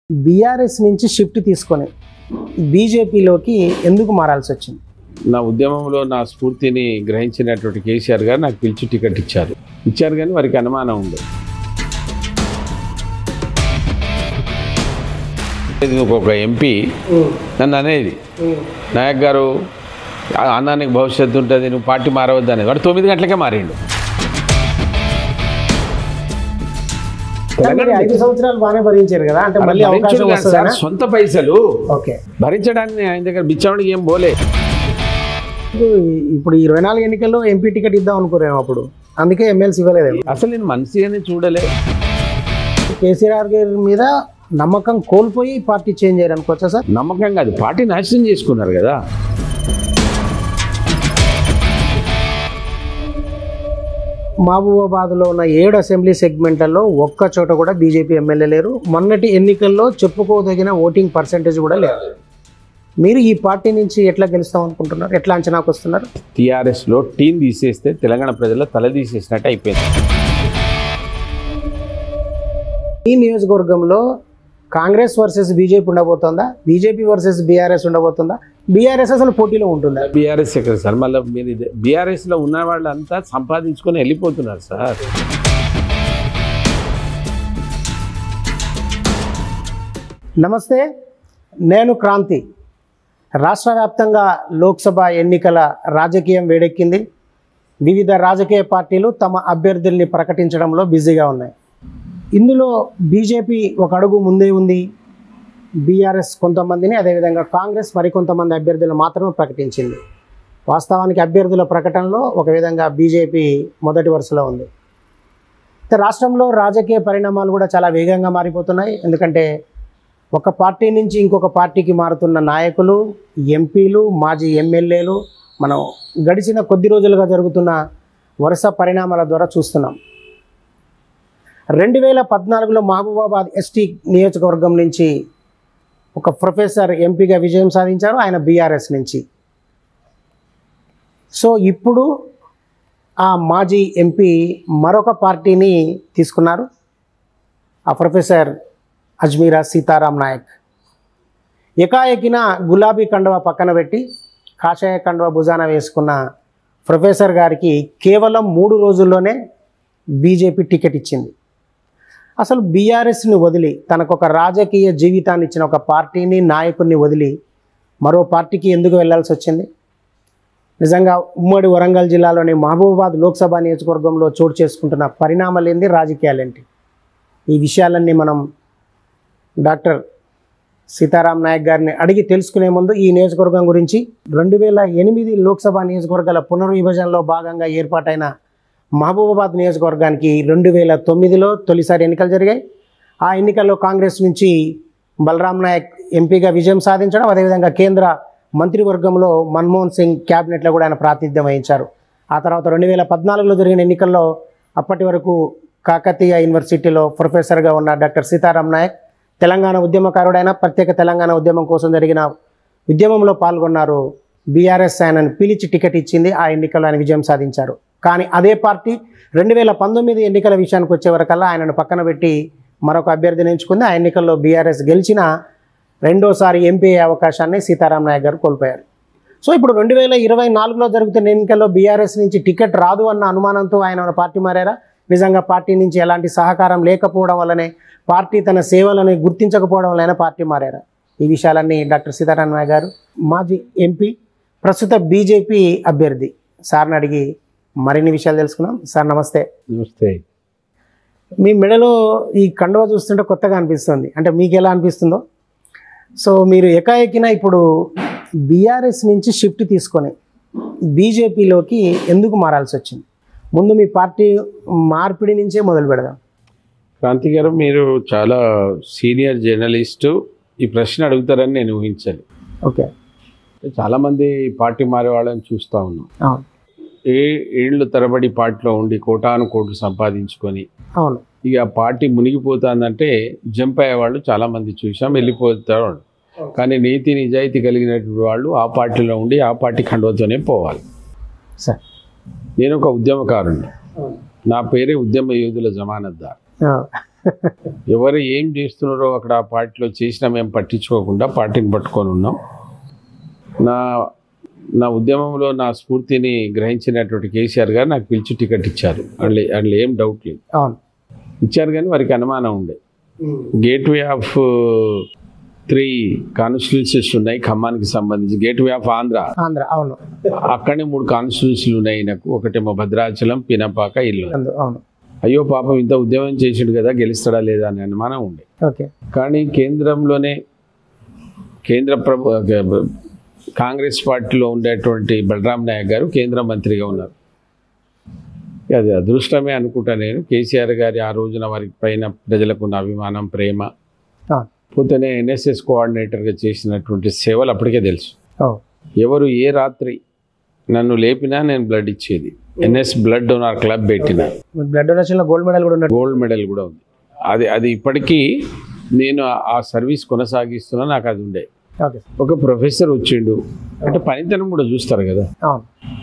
BRS నుంచి shift తీసుకొని బీజేపీలోకి ఎందుకు మారాల్సి వచ్చింది? నా ఉద్యమంలో నా స్ఫూర్తిని గ్రహించినటువంటి కేసీఆర్ గారు నాకు పిలిచి టికెట్ ఇచ్చారు కానీ వారికి అనుమానం ఉంది. ఒక ఎంపీ నన్ను అనేది, నాయక్ గారు అన్నానికి భవిష్యత్తు ఉంటుంది, నువ్వు పార్టీ మారవద్దు అనేది. వాడు 9 గంటలకే మారిండు. 5 సంవత్సరాలు బాగానే భరించారు కదా, అంటే మళ్ళీ అవకాశం వస్తుందా? సొంత పైసలు ఓకే భరించడానికి ఆయన దగ్గర బిచ్చవాడికి ఏం పోలే. ఇప్పుడు 24 ఎన్నికల్లో ఎంపీ టికెట్ ఇద్దాం అనుకున్నాము అప్పుడు, అందుకే ఎమ్మెల్సీ ఇవ్వలేదు. అసలు నేను మనిషిగానే చూడలే. కేసీఆర్ గారి మీద నమ్మకం కోల్పోయి పార్టీ చేంజ్ అయ్యారు అనుకోవచ్చా సార్? నమ్మకం కాదు, పార్టీ నాశనం చేసుకున్నారు కదా. మహబూబాబాద్లో ఉన్న 7 అసెంబ్లీ సెగ్మెంట్లలో ఒక్క చోట కూడా బీజేపీ ఎమ్మెల్యే లేరు. మొన్నటి ఎన్నికల్లో చెప్పుకోదగిన ఓటింగ్ పర్సెంటేజ్ కూడా లేదు. మీరు ఈ పార్టీ నుంచి ఎట్లా గెలుస్తాం అనుకుంటున్నారు? ఎట్లా అంచనాకు వస్తున్నారు? టీఆర్ఎస్లో టీం తీసేస్తే తెలంగాణ ప్రజల తల తీసేసినట్టు అయిపోయింది. ఈ నియోజకవర్గంలో కాంగ్రెస్ వర్సెస్ బీజేపీ ఉండబోతుందా, బీజేపీ వర్సెస్ బీఆర్ఎస్ ఉండబోతుందా, బీఆర్ఎస్ అసలు పోటీలో ఉంటుందా? బీఆర్ఎస్ ఎక్కడ సార్? మళ్ళీ మీరు బీఆర్ఎస్లో ఉన్న వాళ్ళంతా సంపాదించుకొని వెళ్ళిపోతున్నారు సార్. నమస్తే, నేను క్రాంతి. రాష్ట్ర వ్యాప్తంగా లోక్సభ ఎన్నికల రాజకీయం వేడెక్కింది. వివిధ రాజకీయ పార్టీలు తమ అభ్యర్థుల్ని ప్రకటించడంలో బిజీగా ఉన్నాయి. ఇందులో బీజేపీ ఒక అడుగు ముందే ఉంది. బీఆర్ఎస్ కొంతమందిని, అదేవిధంగా కాంగ్రెస్ మరికొంతమంది అభ్యర్థులు మాత్రమే ప్రకటించింది. వాస్తవానికి అభ్యర్థుల ప్రకటనలో ఒక విధంగా బీజేపీ మొదటి వరుసలో ఉంది. రాష్ట్రంలో రాజకీయ పరిణామాలు కూడా చాలా వేగంగా మారిపోతున్నాయి. ఎందుకంటే ఒక పార్టీ నుంచి ఇంకొక పార్టీకి మారుతున్న నాయకులు, ఎంపీలు, మాజీ ఎమ్మెల్యేలు మనం గడిచిన కొద్ది రోజులుగా జరుగుతున్న వరుస పరిణామాల ద్వారా చూస్తున్నాం. 2014లో మహబూబాబాద్ ఎస్టీ నియోజకవర్గం నుంచి ఒక ప్రొఫెసర్ ఎంపీగా విజయం సాధించారు, ఆయన బీఆర్ఎస్ నుంచి. సో ఇప్పుడు ఆ మాజీ ఎంపీ మరొక పార్టీని తీసుకున్నారు. ఆ ప్రొఫెసర్ అజ్మీరా సీతారాం నాయక్. ఎకాఎకిన గులాబీ కండువా పక్కన పెట్టి కాషాయ కండువా భుజాన వేసుకున్న ప్రొఫెసర్ గారికి కేవలం 3 రోజుల్లోనే బీజేపీ టికెట్ ఇచ్చింది. అసలు బీఆర్ఎస్ని వదిలి, తనకు ఒక రాజకీయ జీవితాన్ని ఇచ్చిన ఒక పార్టీని, నాయకుడిని వదిలి మరో పార్టీకి ఎందుకు వెళ్లాల్సి వచ్చింది? నిజంగా ఉమ్మడి వరంగల్ జిల్లాలోని మహబూబాబాద్ లోక్సభ నియోజకవర్గంలో చోటు చేసుకుంటున్న పరిణామాలు ఏంటి, రాజకీయాలేంటి? ఈ విషయాలన్నీ మనం డాక్టర్ సీతారాం నాయక్ గారిని అడిగి తెలుసుకునే ముందు ఈ నియోజకవర్గం గురించి 2008 లోక్సభ నియోజకవర్గాల పునర్విభజనలో భాగంగా ఏర్పాటైన మహబూబాబాద్ నియోజకవర్గానికి 2009లో తొలిసారి ఎన్నికలు జరిగాయి. ఆ ఎన్నికల్లో కాంగ్రెస్ నుంచి బలరాం నాయక్ ఎంపీగా విజయం సాధించడం, అదేవిధంగా కేంద్ర మంత్రివర్గంలో మన్మోహన్ సింగ్ క్యాబినెట్లో కూడా ఆయన ప్రాతినిధ్యం వహించారు. ఆ తర్వాత 2014లో జరిగిన ఎన్నికల్లో అప్పటి వరకు కాకతీయ యూనివర్సిటీలో ప్రొఫెసర్గా ఉన్న డాక్టర్ సీతారాం నాయక్ తెలంగాణ ఉద్యమకారుడైన, ప్రత్యేక తెలంగాణ ఉద్యమం కోసం జరిగిన ఉద్యమంలో పాల్గొన్నారు. బీఆర్ఎస్ ఆయనను పిలిచి టికెట్ ఇచ్చింది. ఆ ఎన్నికల్లో ఆయన విజయం సాధించారు. కానీ అదే పార్టీ 2019 ఎన్నికల విషయానికి వచ్చే వరకల్లా ఆయనను పక్కన పెట్టి మరొక అభ్యర్థిని ఎంచుకుంది. ఆ ఎన్నికల్లో బీఆర్ఎస్ గెలిచిన రెండోసారి ఎంపీ అవకాశాన్ని సీతారాం నాయక్ గారు కోల్పోయారు. సో ఇప్పుడు 2024లో జరుగుతున్న ఎన్నికల్లో బీఆర్ఎస్ నుంచి టికెట్ రాదు అన్న అనుమానంతో ఆయన పార్టీ మారారా? నిజంగా పార్టీ నుంచి ఎలాంటి సహకారం లేకపోవడం వల్లనే, పార్టీ తన సేవలను గుర్తించకపోవడం వల్లనే పార్టీ మారారా? ఈ విషయాలన్నీ డాక్టర్ సీతారాం నాయక్ గారు, మాజీ ఎంపీ, ప్రస్తుత బీజేపీ అభ్యర్థి సార్ని అడిగి మరిన్ని విషయాలు తెలుసుకున్నాం. సార్ నమస్తే. నమస్తే. మీ మెడలో ఈ కండువా చూస్తుంటే కొత్తగా అనిపిస్తుంది, అంటే మీకు ఎలా అనిపిస్తుందో. సో మీరు ఎకాఎకిన ఇప్పుడు బీఆర్ఎస్ నుంచి షిఫ్ట్ తీసుకొని బీజేపీలోకి ఎందుకు మారాల్సి వచ్చింది? ముందు మీ పార్టీ మార్పిడి నుంచే మొదలు పెడదాం. క్రాంతి గారు, మీరు చాలా సీనియర్ జర్నలిస్టు, ఈ ప్రశ్న అడుగుతారని నేను ఊహించాను. ఓకే. చాలామంది పార్టీ మారే వాళ్ళని చూస్తూ ఉన్నాం. అవును. ఏళ్ళు తరబడి పార్టీలో ఉండి కోటాను కోట్లు సంపాదించుకొని, అవును, ఇక ఆ పార్టీ మునిగిపోతుందంటే జంప్ అయ్యే వాళ్ళు చాలామంది చూసాం, వెళ్ళిపోతారు. కానీ నీతి నిజాయితీ కలిగినటువంటి వాళ్ళు ఆ పార్టీలో ఉండి ఆ పార్టీ కండువతోనే పోవాలి. సార్, నేను ఒక ఉద్యమకారుణ్ణి. నా పేరే ఉద్యమ యోధుల జమానత్దార్. ఎవరు ఏం చేస్తున్నారో అక్కడ ఆ పార్టీలో చేసినా మేము పట్టించుకోకుండా పార్టీని పట్టుకొని ఉన్నాం. నా ఉద్యమంలో నా స్ఫూర్తిని గ్రహించినటువంటి కేసీఆర్ గారు నాకు పిలిచి టికెట్ ఇచ్చారు. అందులో ఏం డౌట్ లేదు, ఇచ్చారు. కానీ వారికి అనుమానం ఉండే, గేట్వే ఆఫ్ 3 కాన్స్టిట్యున్సీస్ ఉన్నాయి ఖమ్మానికి సంబంధించి. గేట్వే ఆఫ్ ఆంధ్ర, అవును, అక్కడనే 3 కాన్స్టిట్యున్సీలు ఉన్నాయి నాకు. ఒకటేమో భద్రాచలం, పినపాక, ఇల్లు. అయ్యో పాపం ఇంత ఉద్యమం చేసిండు కదా, గెలుస్తాడా లేదా అని అనుమానం ఉండే. కానీ కేంద్రంలోనే కాంగ్రెస్ పార్టీలో ఉండేటువంటి బలరాం నాయక్ గారు కేంద్ర మంత్రిగా ఉన్నారు. అది అదృష్టమే అనుకుంటా నేను. కేసీఆర్ గారి ఆ రోజున వారి పైన ప్రజలకు ఉన్న అభిమానం, ప్రేమ, పోతేనే ఎన్ఎస్ఎస్ కోఆర్డినేటర్గా చేసినటువంటి సేవలు అప్పటికే తెలుసు. ఎవరు ఏ రాత్రి నన్ను లేపినా నేను బ్లడ్ ఇచ్చేది. ఎన్ఎస్ బ్లడ్ డొనార్ క్లబ్ పెట్టిన, బ్లడ్ డొనేషన్లో గోల్డ్ మెడల్ కూడా ఉంది. అది ఇప్పటికీ నేను ఆ సర్వీస్ కొనసాగిస్తున్నా. నాకు అది ఉండే. ఒక ప్రొఫెసర్ వచ్చిండు అంటే పనితనం కూడా చూస్తారు కదా.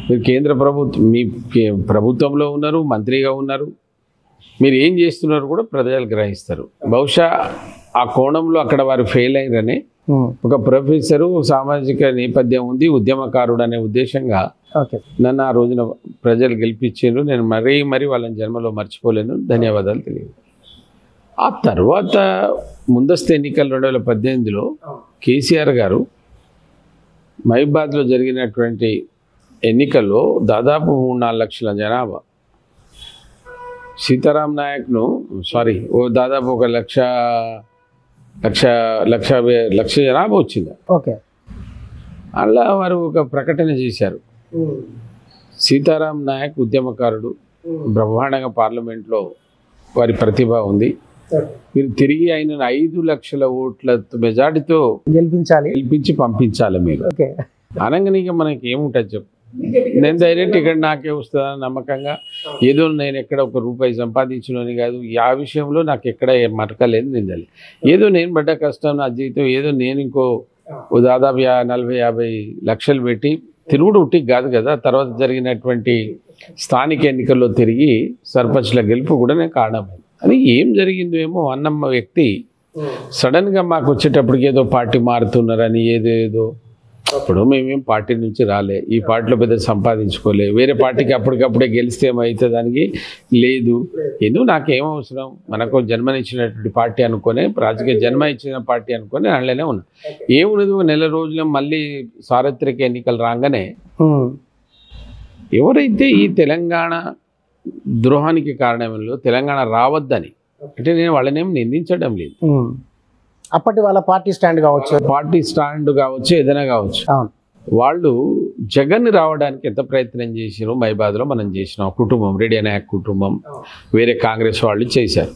మీరు కేంద్ర ప్రభుత్వం, మీ ప్రభుత్వంలో ఉన్నారు, మంత్రిగా ఉన్నారు, మీరు ఏం చేస్తున్నారు కూడా ప్రజలు గ్రహిస్తారు. బహుశా ఆ కోణంలో అక్కడ వారు ఫెయిల్ అయ్యారని, ఒక ప్రొఫెసరు, సామాజిక నేపథ్యం ఉంది, ఉద్యమకారుడు అనే ఉద్దేశంగా నన్ను ఆ రోజున ప్రజలు గెలిపించారు. నేను మరీ వాళ్ళని జన్మలో మర్చిపోలేను. ధన్యవాదాలు తెలియదు. ఆ తర్వాత ముందస్తు ఎన్నికలు 2018లో కేసీఆర్ గారు మహిబాద్లో జరిగినటువంటి ఎన్నికల్లో దాదాపు 3-4 లక్షల జనాభా, సీతారాం నాయక్ను దాదాపు 1,00,000 జనాభా వచ్చింది. అలా వారు ఒక ప్రకటన చేశారు, సీతారాం నాయక్ ఉద్యమకారుడు, బ్రహ్మాండంగా పార్లమెంట్లో వారి ప్రతిభ ఉంది, మీరు తిరిగి ఆయన 5 లక్షల ఓట్ల మెజార్టీతో గెలిపించి పంపించాలి మీరు అనగానే మనకి ఏముంటుంది చెప్పు. నేను డైరెక్ట్ ఇక్కడ నాకే వస్తుందని నమ్మకంగా, ఏదో నేను ఎక్కడ ₹1 సంపాదించినని కాదు, ఆ విషయంలో నాకు ఎక్కడ మరకలేదు, నిందలేదు. ఏదో నేను పడ్డ కష్టం, నా జీవితం ఏదో నేను ఇంకో దాదాపు 40-50 లక్షలు పెట్టి తిరుగుడు ఉట్టికి కాదు కదా. తర్వాత జరిగినటువంటి స్థానిక ఎన్నికల్లో తిరిగి సర్పంచ్ల గెలుపు కూడా నేను కారణమైంది. అని ఏం జరిగిందో ఏమో అన్నమ్మ వ్యక్తి సడన్గా మాకు వచ్చేటప్పటికి ఏదో పార్టీ మారుతున్నారని, ఏదేదో. ఇప్పుడు మేమేం పార్టీ నుంచి రాలే, ఈ పార్టీలో పెద్ద సంపాదించుకోలే, వేరే పార్టీకి అప్పటికప్పుడే గెలిస్తే ఏమైతే దానికి లేదు. ఎందుకు నాకేం అవసరం, మనకు జన్మనిచ్చినటువంటి పార్టీ అనుకునే, రాజకీయ జన్మ ఇచ్చిన పార్టీ అనుకుని అందులోనే ఉన్నా. ఏమున్నది, నెల రోజులు మళ్ళీ సార్వత్రిక ఎన్నికలు రాగానే ఎవరైతే ఈ తెలంగాణ ద్రోహానికి కారణంలో తెలంగాణ రావద్దని, అంటే నేను వాళ్ళనేం నిందించడం లేదు, అప్పటి వాళ్ళ పార్టీ స్టాండ్ కావచ్చు ఏదైనా కావచ్చు, వాళ్ళు జగన్ రావడానికి ఎంత ప్రయత్నం చేసినో మహిబాద్లో మనం చేసినాం. కుటుంబం, రెడ్డి నాయక్ కుటుంబం, వేరే కాంగ్రెస్ వాళ్ళు చేశారు.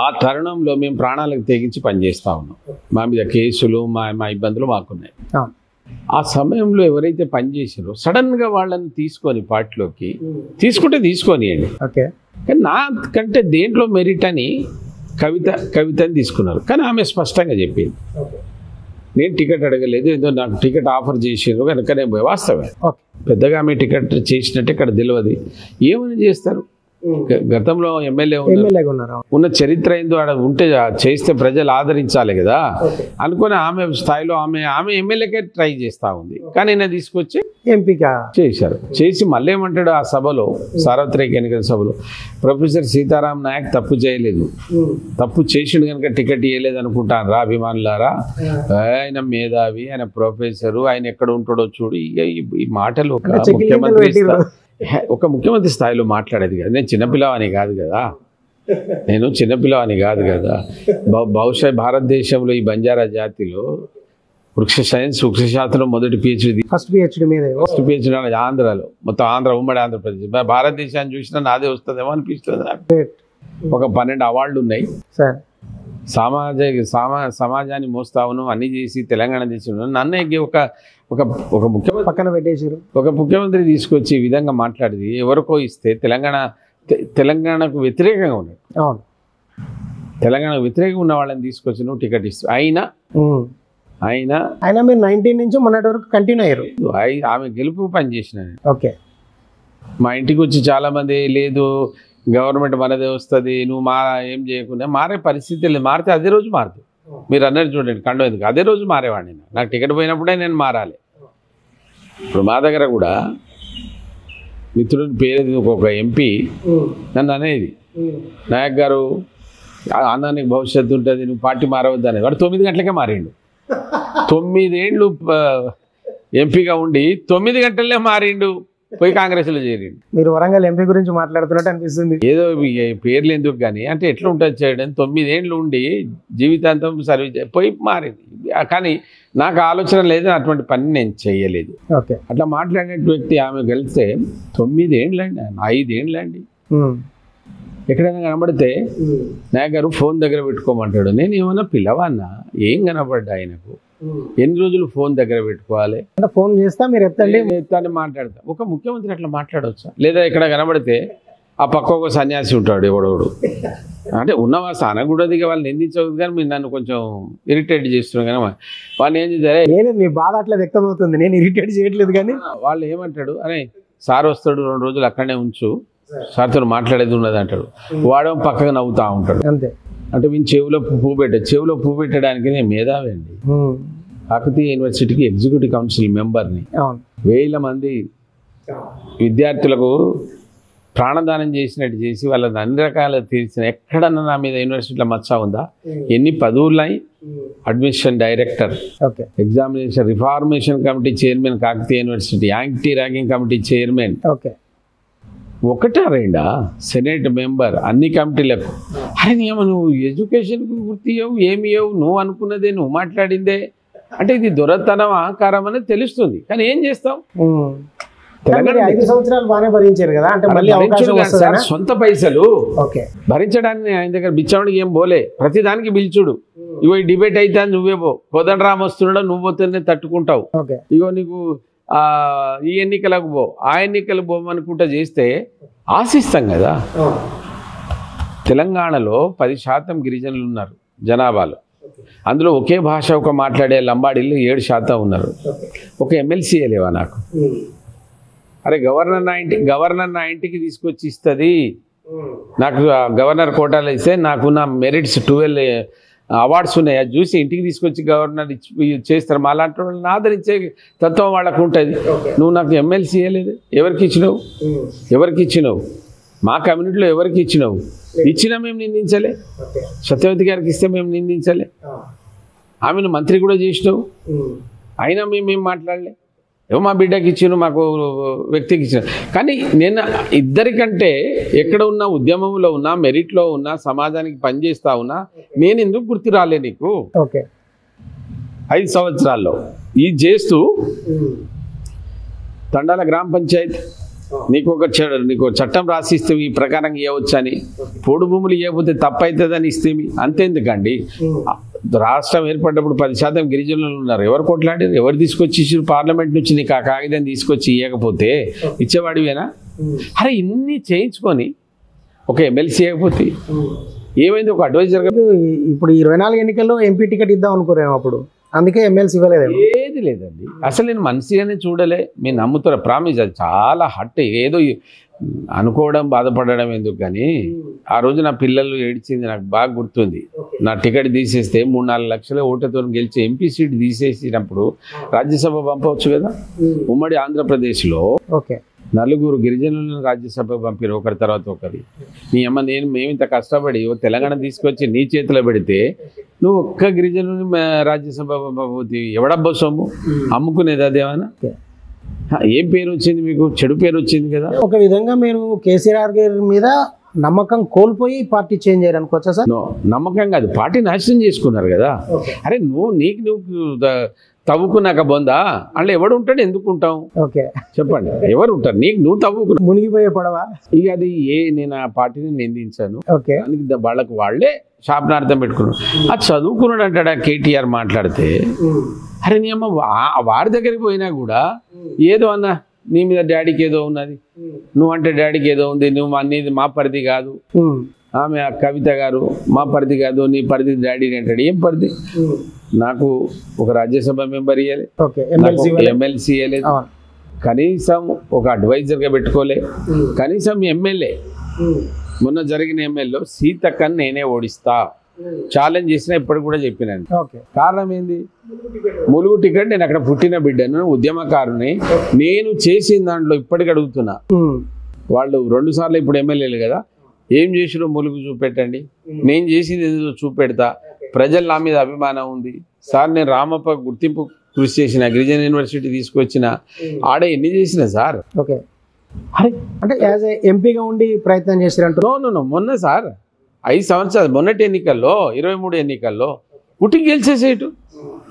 ఆ తరుణంలో మేము ప్రాణాలకు తెగించి పనిచేస్తూ ఉన్నాం. మా మీద కేసులు, మా ఇబ్బందులు మాకున్నాయి. ఆ సమయంలో ఎవరైతే పనిచేసారో సడన్గా వాళ్ళని తీసుకొని పార్టీలోకి తీసుకొనియండి. కానీ నాకంటే దేంట్లో మెరిట్ అని కవితని తీసుకున్నారు. కానీ ఆమె స్పష్టంగా చెప్పింది, నేను టికెట్ అడగలేదు, ఏదో నాకు టికెట్ ఆఫర్ చేసారు కనుక నేను వాస్తవే. పెద్దగా ఆమె టికెట్ చేసినట్టే ఇక్కడ తెలియదు. ఏమని చేస్తారు, గతంలో ఎమ్మెల్యే ఉన్న చరిత్ర ఏందో ఆడ ఉంటే చేస్తే ప్రజలు ఆదరించాలి కదా అనుకుని ఆమె స్థాయిలో ఆమె ఎమ్మెల్యేకే ట్రై చేస్తూ ఉంది. కానీ నేను తీసుకొచ్చి ఎంపీగా చేశారు. చేసి మళ్ళీ ఏమంటాడు ఆ సభలో, సార్వత్రిక ఎన్నికల సభలో, ప్రొఫెసర్ సీతారాం నాయక్ తప్పు చేయలేదు, తప్పు చేసిండు కనుక టికెట్ ఇవ్వలేదు అనుకుంటాను రా అభిమానులారా, ఆయన మేధావి, ఆయన ప్రొఫెసరు, ఆయన ఎక్కడ ఉంటాడో చూడు. ఇక ఈ మాటలు ఒక ముఖ్యమంత్రి స్థాయిలో మాట్లాడేది కదా. నేను చిన్నపిల్లవాని కాదు కదా. బహుశా భారతదేశంలో ఈ బంజారా జాతిలో వృక్షశాస్త్రం మొదటి ఫస్ట్ పిహెచ్డి ఆంధ్రాలో, మొత్తం ఉమ్మడి ఆంధ్రప్రదేశ్, భారతదేశాన్ని చూసినా నాదే వస్తుందేమో అనిపిస్తుంది నాకు. ఒక 12 అవార్డులు ఉన్నాయి. సమాజాన్ని మోస్తావును అన్ని చేసి తెలంగాణ దేశంలో నన్నే ఒక ముఖ్యమంత్రి పక్కన పెట్టేసారు. ఒక ముఖ్యమంత్రి తీసుకొచ్చి ఈ విధంగా మాట్లాడేది ఎవరికో ఇస్తే తెలంగాణకు వ్యతిరేకంగా ఉన్నాడు. తెలంగాణకు వ్యతిరేకంగా ఉన్న వాళ్ళని తీసుకొచ్చి నువ్వు టికెట్ ఇస్తావు. అయినా మీరు 19 నుంచి మొన్నటి వరకు కంటిన్యూ అయ్యారు. ఆమె గెలుపు పని చేసిన. మా ఇంటికి వచ్చి చాలా మంది లేదు గవర్నమెంట్ మనదే వస్తుంది, నువ్వు ఏం చేయకుండా మారే పరిస్థితి లేదు. మారితే అదే రోజు మారుతుంది. మీరు అన్నది చూడండి, కండం ఎందుకు అదే రోజు మారేవాడిని. నాకు టికెట్ పోయినప్పుడే నేను మారాలి. ఇప్పుడు మా దగ్గర కూడా మిత్రుని పేరు ఒక ఎంపీ నన్ను అనేది, నాయక్ గారు అన్న నీకు భవిష్యత్తు ఉంటుంది, నువ్వు పార్టీ మారవద్దు అనేది. వాడు 9 గంటలకే మారిండు. 9 ఏళ్ళు ఎంపీగా ఉండి 9 గంటలనే మారిండు, పోయి కాంగ్రెస్లో చేరిండు. మీరు వరంగల్ ఎంపీ గురించి మాట్లాడుతున్నట్టు అనిపిస్తుంది. ఏదో పేర్లు ఎందుకు కానీ అంటే ఎట్లా ఉంటుంది చేయడం, 9 ఏళ్ళు ఉండి జీవితాంతం సర్వీస్ పోయి మారింది. కానీ నాకు ఆలోచన లేదు, అటువంటి పని నేను చేయలేదు. ఓకే, అట్లా మాట్లాడే వ్యక్తి ఆమె కలిస్తే 9 ఏండ్లండి, 5 ఏండ్లండి. ఎక్కడైనా కనబడితే నాయక్ గారు ఫోన్ దగ్గర పెట్టుకోమంటాడు. నేను ఏమన్నా పిల్లవాన్నా, ఏం కనబడ్డా ఆయనకు? ఎన్ని రోజులు ఫోన్ దగ్గర పెట్టుకోవాలి? ఫోన్ చేస్తా మీరు ఎత్తాన్ని మాట్లాడతా. ఒక ముఖ్యమంత్రి అట్లా మాట్లాడవచ్చా? లేదా ఇక్కడ కనబడితే ఆ పక్క ఒక సన్యాసి ఉంటాడు ఎవడోడు, అంటే ఉన్నవా స్థానం కూడా దిగా వాళ్ళు నిందించవద్దు. కానీ మీరు నన్ను కొంచెం ఇరిటేట్ చేస్తున్నాం. కానీ వాళ్ళు ఏం చేశారు, మీ బాధ అట్లా వ్యక్తం అవుతుంది, నేను ఇరిటేట్ చేయట్లేదు. కానీ వాళ్ళు ఏమంటాడు, అరే సార్ వస్తాడు 2 రోజులు అక్కడనే ఉంచు, సార్తో మాట్లాడేది ఉన్నది అంటాడు. వాడేమో పక్కగా నవ్వుతా ఉంటాడు. అంతే. అంటే వీళ్ళు చెవిలో పువ్వు పెట్టడానికి నేను మేధావి అండి. కాకతీయ యూనివర్సిటీకి ఎగ్జిక్యూటివ్ కౌన్సిల్ మెంబర్ని. 1000 మంది విద్యార్థులకు ప్రాణదానం చేసినట్టు చేసి వాళ్ళని అన్ని రకాల తీర్చిన, ఎక్కడన్నా నా మీద యూనివర్సిటీలో మచ్చ ఉందా? ఎన్ని పదవులున్నాయి? Admission director, examination reformation committee chairman Kakatiya university, anti ragging committee chairman, ఒకటా రెండా సెనేట్ మెంబర్, అన్ని కమిటీలకు. అరే నువ్వు ఎడ్యుకేషన్కు గుర్తు ఇవ్వవు, ఏమి ఇవ్వవు, నువ్వు అనుకున్నదే నువ్వు మాట్లాడిందే. అంటే ఇది దొరతనం అహంకారం అనేది తెలుస్తుంది. కానీ ఏం చేస్తావు? 5 సంవత్సరాలు బాగానే భరించారు కదా, అంటే మళ్ళీ సొంత పైసలు భరించడానికి ఆయన దగ్గర బిచ్చవాడికి ఏం పోలే. ప్రతిదానికి పిలుచుడు. ఇగో ఈ డిబేట్ అయితే నువ్వే పో, కోదండరామ్ వస్తున్నాడో నువ్వు పోతేనే తట్టుకుంటావు. ఇగో నీకు ఈ ఎన్నికలకు పో, ఆ ఎన్నికలకు పోమనుకుంటా చేస్తే ఆశిస్తాం కదా. తెలంగాణలో 10% గిరిజనులు ఉన్నారు జనాభాలో. అందులో ఒకే భాష ఒక మాట్లాడే లంబాడీలు 7% ఉన్నారు. ఒక ఎమ్మెల్సీ లేవా నాకు? అరే గవర్నర్ నా ఇంటికి తీసుకొచ్చి ఇస్తుంది. నాకు గవర్నర్ కోటాలో ఇస్తే నాకున్న మెరిట్స్ 12 అవార్డ్స్ ఉన్నాయి. అది చూసి ఇంటికి తీసుకొచ్చి గవర్నర్ చేస్తారు. మా లాంటి వాళ్ళని ఆదరించే తత్వం వాళ్ళకు ఉంటుంది. నువ్వు నాకు ఎమ్మెల్సీ ఇవ్వలేదు, ఎవరికి ఇచ్చినావు? మా కమ్యూనిటీలో ఎవరికి ఇచ్చినావు? ఇచ్చినా మేము నిందించలే. సత్యవతి గారికి ఇస్తే మేము నిందించలే. ఆమెను మంత్రి కూడా చేసినావు, అయినా మేమేం మాట్లాడలే. ఏమో మా బిడ్డకి ఇచ్చిను, మాకు వ్యక్తికి ఇచ్చిన. కానీ నేను ఇద్దరికంటే ఎక్కడ ఉన్నా, ఉద్యమంలో ఉన్నా, మెరిట్లో ఉన్నా, సమాజానికి పనిచేస్తా ఉన్నా, నేను ఎందుకు గుర్తు రాలే నీకు? 5 సంవత్సరాల్లో ఇది చేస్తూ తండాల గ్రామ పంచాయతీ నీకు చట్టం రాసిస్తే ఈ ప్రకారం ఇవ్వచ్చని, పోడు భూములు ఇవ్వకపోతే తప్పు అవుతుందని ఇస్తేమి. అంతేందుకండి, రాష్ట్రం ఏర్పడ్డప్పుడు 10% గిరిజనులు ఉన్నారు. ఎవరు కొట్లాడారు? ఎవరు తీసుకొచ్చి ఇచ్చారు? పార్లమెంట్ నుంచి నీకు ఆ కాగితం తీసుకొచ్చి ఇవ్వకపోతే ఇచ్చేవాడివేనా? అరే ఇన్ని చేయించుకొని ఒక ఎమ్మెల్సీ ఇవ్వకపోతే ఏమైంది? ఒక అడ్వైజర్గా ఇప్పుడు 24 ఎన్నికల్లో ఎంపీ టికెట్ ఇద్దాం అనుకోరేమో అప్పుడు, అందుకే ఎమ్మెల్సీ ఇవ్వలేదు. ఏది లేదండి, అసలు నేను మనిషిగానే చూడలే. మీరు నమ్ముతారా? ప్రామిస్, అది చాలా హట్. ఏదో అనుకోవడం, బాధపడడం ఎందుకు. కానీ ఆ రోజు నా పిల్లలు ఏడ్చింది నాకు బాగా గుర్తుంది. నా టికెట్ తీసేస్తే 3-4 లక్షల ఓట్లతో గెలిచి ఎంపీ సీట్ తీసేసినప్పుడు రాజ్యసభ పంపవచ్చు కదా. ఉమ్మడి ఆంధ్రప్రదేశ్లో 4 గిరిజనులను రాజ్యసభకు పంపారు, ఒకరి తర్వాత ఒకరి. నీ అమ్మ మేము ఇంత కష్టపడి తెలంగాణ తీసుకొచ్చి నీ చేతిలో పెడితే నువ్వు ఒక్క గిరిజనుని రాజ్యసభ పంపబోతే ఎవడబ్బా సొమ్ము? అమ్ముకునేది అదేమన్నా? ఏం పేరు వచ్చింది మీకు? చెడు పేరు వచ్చింది కదా. ఒక విధంగా మీరు కేసీఆర్ గారి మీద నమ్మకం కోల్పోయి పార్టీ చేంజ్ అయ్యారు అనుకోవచ్చా సార్? నమ్మకం కాదు, పార్టీ నాశనం చేసుకున్నారు కదా. అరే నువ్వు తవ్వుకున్నాక బొందా అందులో ఎవడు ఉంటాడు? ఎందుకు ఉంటావు? చెప్పండి, ఎవరు ఉంటారు? నువ్వు తవ్వుకున్నా మునిగిపోయే పడవ. ఇక అది నేను ఆ పార్టీని నిందించాను. వాళ్ళకి వాళ్ళే శాపనార్థం పెట్టుకున్నాడు. అది చదువుకున్నాడు అంటాడా కేటీఆర్ మాట్లాడితే? అరే నీ అమ్మ వారి దగ్గరికి పోయినా కూడా ఏదో అన్నా నీ మీద డాడీకి ఏదో ఉన్నది, నువ్వంటే డాడీకి ఏదో ఉంది, నువ్వు అనేది మా పరిధి కాదు. ఆమె కవిత గారు మా పరిధి కాదు, నీ పరిధి డాడీని అంటాడు. ఏం పరిధి? నాకు ఒక రాజ్యసభ మెంబర్ ఇవ్వలే, ఎమ్మెల్సీ ఇవ్వలేదు, కనీసం ఒక అడ్వైజర్గా పెట్టుకోలే, కనీసం ఎమ్మెల్యే మొన్న జరిగిన ఎమ్మెల్యేలో సీతక్కని నేనే ఓడిస్తా ఛాలెంజ్ చేసినా ఇప్పటికి కూడా చెప్పినాను. కారణం ఏంది? ములుగు టికెట్, నేను అక్కడ పుట్టిన బిడ్డను, ఉద్యమకారుని, నేను చేసిన దాంట్లో ఇప్పటికి అడుగుతున్నా. వాళ్ళు 2 సార్లు ఇప్పుడు ఎమ్మెల్యేలు కదా, ఏం చేసిరో ములుగు చూపెట్టండి, నేను చేసింది ఏదో చూపెడతా. ప్రజలు నా మీద అభిమానం ఉంది సార్. నేను రామప్ప గుర్తింపు కృషి చేసిన, గిరిజన యూనివర్సిటీ తీసుకొచ్చిన, ఆడ ఎన్ని చేసిన సార్. ఓకే, అరే అంటే యాజ్ ఏ ఎంపీగా ఉండి ప్రయత్నం చేశారంట? నో, మొన్న సార్ 5 సంవత్సరాలు, మొన్నటి ఎన్నికల్లో 23 ఎన్నికల్లో పుట్టి గెలిచేసేటు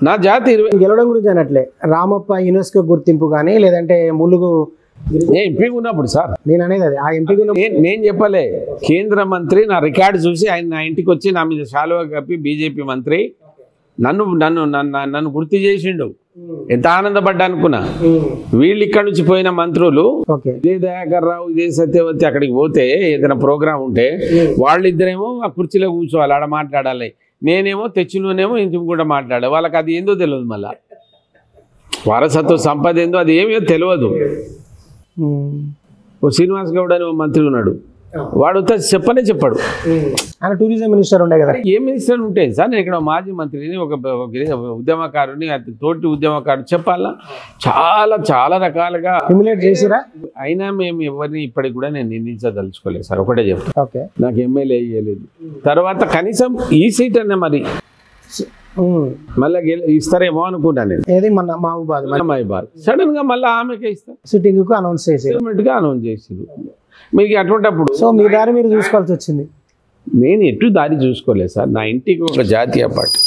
నా జాతి గెలవడం గురించి అనట్లే, రామప్ప యునెస్కో గుర్తింపు కానీ లేదంటే ములుగు ఎంపీ ఉన్నప్పుడు సార్ నేను అనేది అది. ఆ ఎంపీ నేను చెప్పలే, కేంద్ర మంత్రి నా రికార్డు చూసి ఆయన నా ఇంటికి వచ్చి నా మీద శాలువా కప్పి బీజేపీ మంత్రి నన్ను గుర్తు చేసిండు. ఎంత ఆనందపడ్డా అనుకున్నా. వీళ్ళు ఇక్కడ నుంచి పోయిన మంత్రులు ఇదే దయాకర్ రావు, ఇదే సత్యవతి అక్కడికి పోతే ఏదైనా ప్రోగ్రాం ఉంటే వాళ్ళిద్దరేమో ఆ కుర్చీలో కూర్చోవాలి, ఆడ మాట్లాడాలి. నేనేమో తెచ్చినోనేమో ఇంటికి కూడా మాట్లాడాలి. వాళ్ళకి అది ఏందో తెలియదు, మళ్ళా వారసత్వ సంపద ఏందో అది ఏమో తెలియదు. ఓ శ్రీనివాస్ గౌడ్ అని మంత్రి ఉన్నాడు, వాడు చెప్పాడు. ఆయన టూరిజం మినిస్టర్ ఉండే కదా. ఏ మినిస్టర్ ఉంటే సార్, నేను ఇక్కడ మాజీ మంత్రిని, ఒక ఉద్యమకారుని, తోటి ఉద్యమకారుడు చెప్పాలా, చాలా చాలా రకాలుగా చేసిరా. అయినా మేము ఎవరిని ఇప్పటికి కూడా నేను నిందించదలుచుకోలేదు సార్, ఒకటే చెప్తా. నాకు ఎమ్మెల్యే అయ్యలేదు. తర్వాత కనీసం ఈ సీట్ అనే మరి మళ్ళీ ఇస్తారేమో అనుకుంటాను నేను. ఏది మన మహబూబాద్ సడన్ గా మళ్ళీ ఆమెకే ఇస్తారు, సిట్టింగ్ కు అనౌన్స్ చేసారు. మీకు అటువంటిప్పుడు సో మీ దారి మీరు చూసుకోవాల్సి వచ్చింది. నేను ఎటు దారి చూసుకోలేదు సార్. నా ఇంటికి ఒక జాతీయ పార్టీ,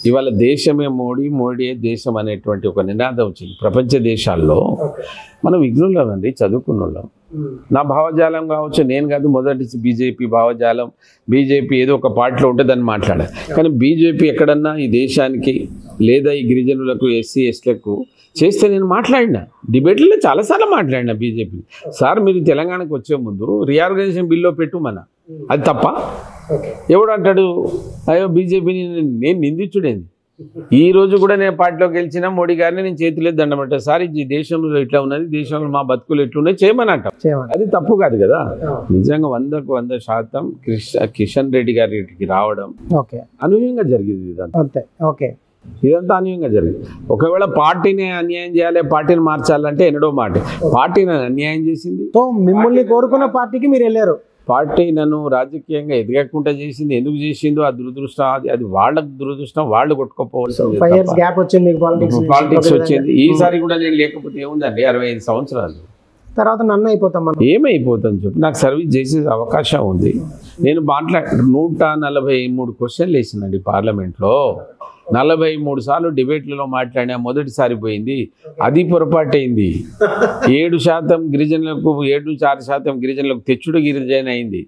ఇవాళ దేశమే మోడీ, మోడీయే దేశం అనేటువంటి ఒక నినాదం వచ్చింది. ప్రపంచ దేశాల్లో మనం విఘ్నులం అండి, చదువుకున్న వాళ్ళం. నా భావజాలం కావచ్చు, నేను కాదు మొదటి బీజేపీ భావజాలం. బీజేపీ ఏదో ఒక పార్టీలో ఉంటే దాన్ని మాట్లాడాలి. కానీ బీజేపీ ఎక్కడన్నా ఈ దేశానికి లేదా ఈ గిరిజనులకు, ఎస్సీ ఎస్టీలకు చేస్తే నేను మాట్లాడినా, డిబేట్లలో చాలాసార్లు మాట్లాడినా. బీజేపీ సార్, మీరు తెలంగాణకు వచ్చే ముందు రీఆర్గనైజేషన్ బిల్లో పెట్టుమన్నా, అది తప్ప? ఎవడు అంటాడు అయ్యో బీజేపీని నేను నిందించుడేంది? ఈ రోజు కూడా నేను పార్టీలోకి గెలిచిన మోడీ గారిని నేను చేతులే దండమంటా, సార్ ఈ దేశంలో ఇట్లా ఉన్నది, దేశంలో మా బతుకులు ఎట్లున్నాయి చేయమని అంటాం. అది తప్పు కాదు కదా. నిజంగా 100% కిషన్ రెడ్డి గారికి రావడం అనూహ్యంగా జరిగింది. ఇదంతా అనూహ్యంగా జరిగింది. ఒకవేళ పార్టీని అన్యాయం చేయాలి, పార్టీని మార్చాలంటే ఎన్నడో మాట. పార్టీని అన్యాయం చేసింది. సో మిమ్మల్ని కోరుకున్న పార్టీకి మీరు వెళ్ళారు. పార్టీ నన్ను రాజకీయంగా ఎదగకుండా చేసింది. ఎందుకు చేసిందో ఆ దురదృష్టం, అది వాళ్ళకు దురదృష్టం, వాళ్ళు కొట్టుకోపోవాల్సింది. పాలిటిక్స్ వచ్చింది. ఈసారి కూడా నేను లేకపోతే ఏముందండి, 65 సంవత్సరాలు తర్వాత నన్ను అయిపోతాం. ఏమైపోతాను చెప్పి నాకు సర్వీస్ చేసే అవకాశం ఉంది. నేను 143 క్వశ్చన్లు వేసినండి పార్లమెంట్లో. 43 సార్లు డిబేట్లలో మాట్లాడినా, మొదటిసారి పోయింది, అది పొరపాటైంది. 7% గిరిజనులకు, 7-6% గిరిజనులకు తెచ్చుడు గిరిజన అయింది.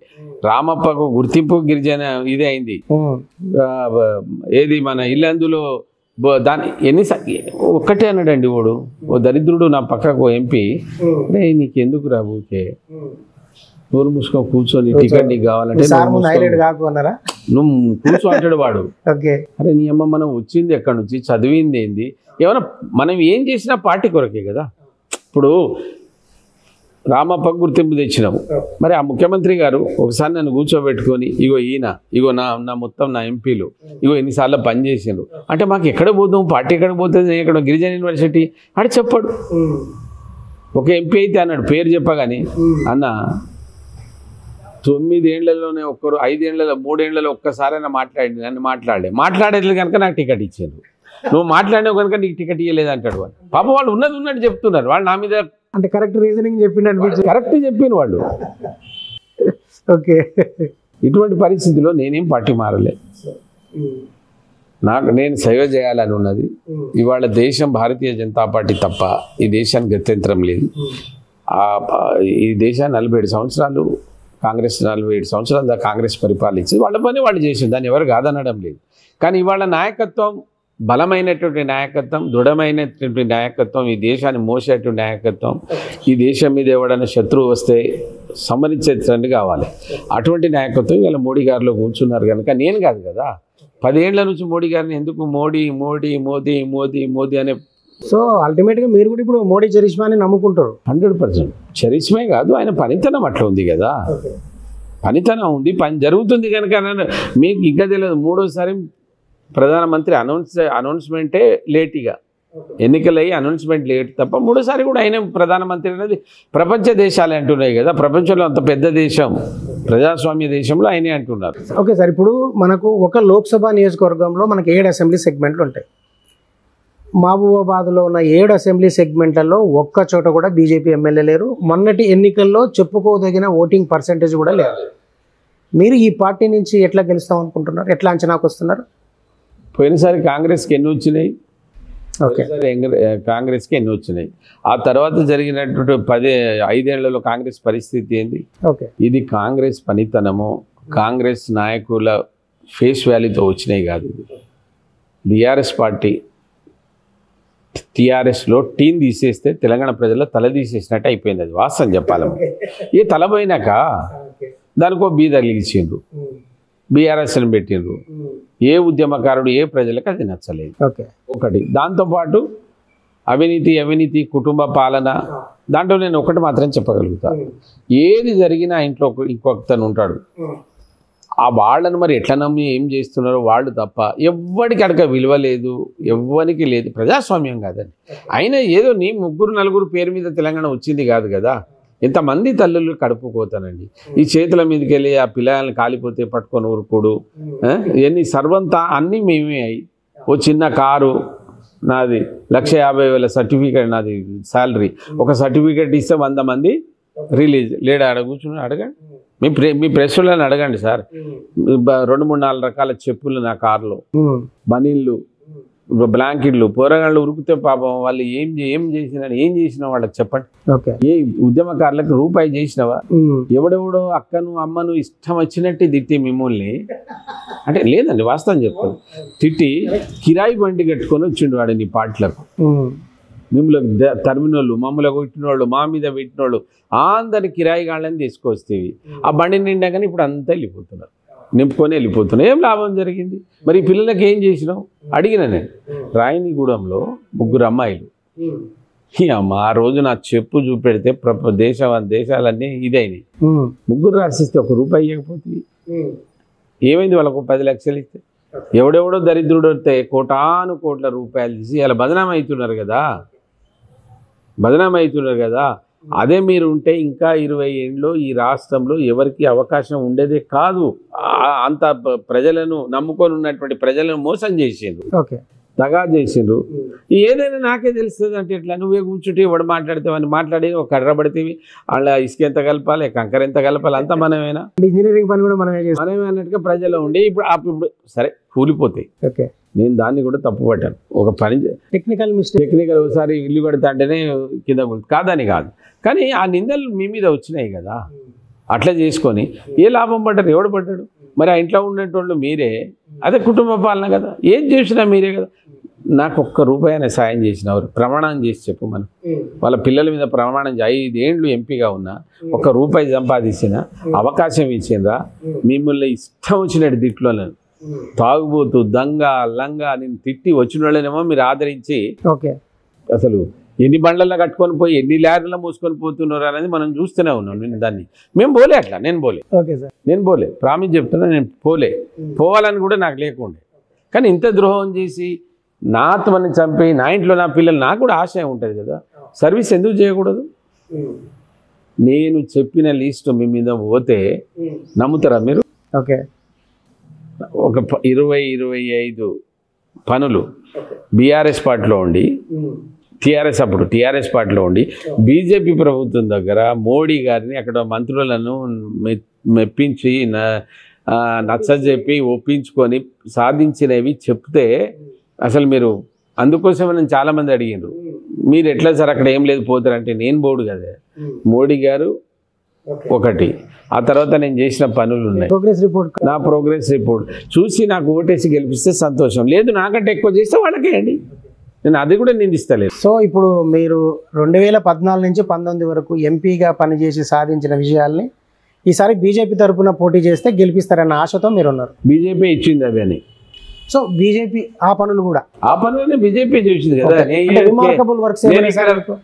రామప్పకు గుర్తింపు గిరిజన ఇదే అయింది. ఏది మన ఇల్లందులో దాని ఒక్కటే అన్నాడండి వాడు, ఓ దరిద్రుడు నా పక్కకు ఎంపీ, నీకు ఎందుకు రా ఊకే, నోరు మూసుకొని కూర్చొని టికెట్ నీకు కావాలంటే నువ్వు కూర్చో అంటాడు వాడు. అరే నీ అమ్మ, మనం వచ్చింది ఎక్కడి నుంచి, చదివింది ఏంది, ఏమన్నా మనం ఏం చేసినా పార్టీ కొరకే కదా. ఇప్పుడు రామప్ప గుర్తింపు తెచ్చినాము, మరి ఆ ముఖ్యమంత్రి గారు ఒకసారి నన్ను కూర్చోబెట్టుకొని ఇగో నా మొత్తం నా ఎంపీలు ఎన్నిసార్లు పనిచేసిండ్రు అంటే, మాకు ఎక్కడ పోతాం, పార్టీ ఎక్కడ పోతుంది, ఎక్కడ గిరిజన యూనివర్సిటీ అని చెప్పాడు. ఒక ఎంపీ అయితే అన్నాడు, పేరు చెప్పగానే, అన్న 9 ఏళ్లలోనే 5 ఏళ్లలో 3 ఏళ్లలో ఒక్కసారైనా నన్ను మాట్లాడేది కనుక నాకు టికెట్ ఇచ్చారు. నువ్వు మాట్లాడినావు కనుక నీకు టికెట్ ఇవ్వలేదు అంటాడు వాడు. పాప వాళ్ళు ఉన్నట్టు చెప్తున్నారు, వాళ్ళు నా మీద అంటే కరెక్ట్ రీజనింగ్ చెప్పిండు, కరెక్ట్ చెప్పిన వాళ్ళు. ఓకే, ఇటువంటి పరిస్థితిలో నేనేం పార్టీ మారలే. నేను సేవ చేయాలని ఉన్నది. ఇవాళ దేశం భారతీయ జనతా పార్టీ తప్ప ఈ దేశానికి గత్యంతరం లేదు. ఈ దేశాన్ని 47 సంవత్సరాలు కాంగ్రెస్, 47 సంవత్సరాలు దాకా కాంగ్రెస్ పరిపాలించి వాళ్ళ పని వాళ్ళు చేసింది, దాన్ని ఎవరు కాదనడం లేదు. కానీ ఇవాళ నాయకత్వం, బలమైనటువంటి నాయకత్వం, దృఢమైనటువంటి నాయకత్వం, ఈ దేశాన్ని మోసేటువంటి నాయకత్వం, ఈ దేశం మీద ఎవడైనా శత్రువు వస్తే సంహరించేటట్టు కావాలి. అటువంటి నాయకత్వం ఇవాళ మోడీ గారిలో కూర్చున్నారు కనుక నేను కాదు కదా. 10 ఏళ్ల నుంచి మోడీ గారిని ఎందుకు మోడీ మోడీ మోదీ మోదీ మోదీ అనే. సో అల్టిమేట్గా మీరు కూడా ఇప్పుడు మోడీ చరిష్మాని నమ్ముకుంటారు. 100% చరిష్మే కాదు, ఆయన పనితనం అట్లా ఉంది కదా. పనితనం ఉంది, పని జరుగుతుంది కనుక మీకు ఇంకా తెలియదు. మూడోసారి ప్రధానమంత్రి అనౌన్స్మెంటే లేట్గా, ఎన్నికలయ్యి అనౌన్స్మెంట్ లేట్ తప్ప మూడోసారి కూడా ఆయన ప్రధానమంత్రి అనేది ప్రపంచ దేశాలే అంటున్నాయి కదా. ప్రపంచంలో అంత పెద్ద దేశం, ప్రజాస్వామ్య దేశంలో ఆయనే అంటున్నారు. ఓకే సార్, ఇప్పుడు మనకు ఒక లోక్సభ నియోజకవర్గంలో మనకి 7 అసెంబ్లీ సెగ్మెంట్లు ఉంటాయి. మహబూబాబాద్లో ఉన్న 7 అసెంబ్లీ సెగ్మెంట్లలో ఒక్క చోట కూడా బీజేపీ ఎమ్మెల్యే లేరు. మొన్నటి ఎన్నికల్లో చెప్పుకోదగిన ఓటింగ్ పర్సెంటేజ్ కూడా లేదు. మీరు ఈ పార్టీ నుంచి ఎట్లా గెలుస్తాం అనుకుంటున్నారు? ఎట్లా అంచనాకు వస్తున్నారు? పోయినసారి కాంగ్రెస్కి ఎన్ని వచ్చినాయి? ఓకే, కాంగ్రెస్కి ఎన్ని వచ్చినాయి? ఆ తర్వాత జరిగినటువంటి 5 ఏళ్లలో కాంగ్రెస్ పరిస్థితి ఏంది? ఓకే, ఇది కాంగ్రెస్ పనితనము, కాంగ్రెస్ నాయకుల ఫేస్ వాల్యూతో వచ్చినాయి కాదు. బీఆర్ఎస్ పార్టీ టీఆర్ఎస్లో టీం తీసేస్తే తెలంగాణ ప్రజల తల తీసేసినట్టు అయిపోయింది. అది వాస్తవం చెప్పాలి. ఏ తల పోయినాక దానికో బీదలిగించిండ్రు, బీఆర్ఎస్ని పెట్టిండ్రు. ఏ ఉద్యమకారుడు, ఏ ప్రజలకు అది నచ్చలేదు. ఒకటి. దాంతోపాటు అవినీతి, కుటుంబ పాలన. దాంట్లో నేను ఒకటి మాత్రం చెప్పగలుగుతా, ఏది జరిగినా ఇంట్లో ఇంకొకతను ఉంటాడు. ఆ వాళ్ళను మరి ఎట్లా నమ్మి ఏం చేస్తున్నారో వాళ్ళు తప్ప ఎవ్వడికి అడగ విలువ లేదు, ఎవ్వరికి లేదు. ప్రజాస్వామ్యం కాదండి. అయినా ఏదో నీ 3-4 పేరు మీద తెలంగాణ వచ్చింది కాదు కదా. ఎంతమంది తల్లులు కడుపుకోతానండి. ఈ చేతుల మీదకి వెళ్ళి ఆ పిల్లల్ని కాలిపోతే పట్టుకొని ఊరుకోడు. ఎన్ని సర్వంతా అన్నీ మేమే అయ్యి. ఓ చిన్న కారు నాది 1,50,000 సర్టిఫికేట్, నాది శాలరీ. ఒక సర్టిఫికేట్ ఇస్తే 100 మంది రిలీజ్ లేడు. ఆడ కూర్చుని అడగండి, మీ ప్రెస్లను అడగండి సార్. 2-3-4 రకాల చెప్పులు నా కారులో, బనీళ్ళు, బ్లాంకెట్లు. పోరగాళ్ళు ఉరికితే పాపం వాళ్ళు ఏం చేసినా వాళ్ళకి చెప్పండి. ఏ ఉద్యమకారులకు రూపాయి చేసినవా? ఎవడెవడో అక్కను అమ్మను ఇష్టం వచ్చినట్టు తిట్టి మిమ్మల్ని, అంటే లేదండి వాస్తవం చెప్తాను, తిట్టి కిరాయి బండి కట్టుకొని వచ్చిండు వాడు నీ పాటలకు. మిమ్మల్ని తరిమినోళ్ళు, మమ్మల్ని కొట్టినోళ్ళు, మా మీద పెట్టినోళ్ళు అందరిని కిరాయి గాళ్ళని తీసుకొస్తేవి. ఆ బండి నిండా కానీ ఇప్పుడు అంతా వెళ్ళిపోతున్నారు, నింపుకొని వెళ్ళిపోతున్నారు. ఏం లాభం జరిగింది? మరి ఈ పిల్లలకి ఏం చేసినావు అడిగిన నేను. రాయనిగూడెంలో 3 అమ్మాయిలు, ఈ అమ్మ ఆ రోజు నా చెప్పు చూపెడితే దేశాలన్నీ ఇదైనాయి. 3 రాసిస్తే 1 రూపాయి ఇవ్వకపోతే ఏమైంది? వాళ్ళకు 10 లక్షలు ఇస్తే ఎవడెవడో దరిద్రుడు వస్తే కోటాను కోట్ల రూపాయలు తీసి అలా బదనామీ అవుతున్నారు కదా. అదే మీరు ఉంటే ఇంకా 20 ఏళ్ళలో ఈ రాష్ట్రంలో ఎవరికి అవకాశం ఉండేదే కాదు. అంత ప్రజలను నమ్ముకొని ఉన్నటువంటి ప్రజలను మోసం చేసిండ్రు, దగా చేసిండ్రు. ఏదైనా నాకే తెలుస్తుంది అంటే ఎట్లా? నువ్వే కూర్చుంటే ఎవడు మాట్లాడితేవని మాట్లాడి ఒక కర్ర పడితేవి, వాళ్ళ ఇసుక ఎంత కలపాలి, కంకర ఎంత కలపాలి, అంతా మనమేనా? ఇంజనీరింగ్ పని కూడా మనమే అన్నట్టుగా ప్రజలు ఉండి ఇప్పుడు సరే కూలిపోతాయి. నేను దాన్ని కూడా తప్పు పట్టాను. ఒక పని టెక్నికల్ ఒకసారి ఇల్లు కడతా అంటేనే కింద కాదని కాదు, కానీ ఆ నిందలు మీ మీద వచ్చినాయి కదా. అట్లా చేసుకొని ఏ లాభం పడ్డారు? ఎవడు పడ్డాడు? మరి ఆ ఇంట్లో ఉన్నటువంటి మీరే. అదే కుటుంబ పాలన కదా, ఏం చేసినా మీరే కదా. నాకు 1 రూపాయి సాయం చేసినవారు ప్రమాణం చేసి చెప్పు. మనం వాళ్ళ పిల్లల మీద ప్రమాణం 5 ఏళ్ళు ఎంపీగా ఉన్నా 1 రూపాయి సంపాదించిన అవకాశం ఇచ్చిందా? మిమ్మల్ని ఇష్టం వచ్చినట్టు తిట్లో తాగుబోతూ దంగ లంగా నేను తిట్టి వచ్చిన వాళ్ళనేమో మీరు ఆదరించి అసలు ఎన్ని బండ్లలో కట్టుకొని పోయి ఎన్ని లారీలో మోసుకొని పోతున్నారు అనేది మనం చూస్తూనే ఉన్నాం. నేను దాన్ని మేము పోలే, అట్లా నేను పోలే ప్రామిస్ చెప్తున్నా. నేను పోవాలని కూడా నాకు లేకుండే. కానీ ఇంత ద్రోహం చేసి నా ఆత్మని చంపి నా ఇంట్లో నా పిల్లలు, నాకు కూడా ఆశయం ఉంటుంది కదా, సర్వీస్ ఎందుకు చేయకూడదు? నేను చెప్పిన లిస్టు మీ మీద పోతే నమ్ముతారా మీరు? ఒక 20-25 పనులు బీఆర్ఎస్ పార్టీలో ఉండి, టీఆర్ఎస్ పార్టీలో ఉండి బీజేపీ ప్రభుత్వం దగ్గర మోడీ గారిని అక్కడ మంత్రులను మెప్పించి నచ్చజెప్పి ఒప్పించుకొని సాధించినవి చెప్తే అసలు మీరు అందుకోసమని చాలామంది అడిగారు. మీరు ఎట్లా సార్ అక్కడ ఏం లేదు పోతారంటే నేను పోడు కదా. మోడీ గారు ఒకటి, ఆ తర్వాత నేను చేసిన పనులు ఉన్నాయి, నా ప్రోగ్రెస్ రిపోర్ట్ చూసి నాకు ఓటేసి గెలిపిస్తే సంతోషం. లేదు నాకంటే ఎక్కువ చేస్తే వాళ్ళకేయండి, నేను అది కూడా నిందిస్తలేదు. సో ఇప్పుడు మీరు 2014 నుంచి 19 వరకు ఎంపీగా పనిచేసి సాధించిన విజయాల్ని ఈసారి బీజేపీ తరఫున పోటీ చేస్తే గెలిపిస్తారన్న ఆశతో మీరు ఉన్నారు. బీజేపీ ఇచ్చింది అవి అని. సో బీజేపీ ఆ పనులు కూడా బీజేపీ చేసింది కదా. రిమార్కబుల్ వర్క్స్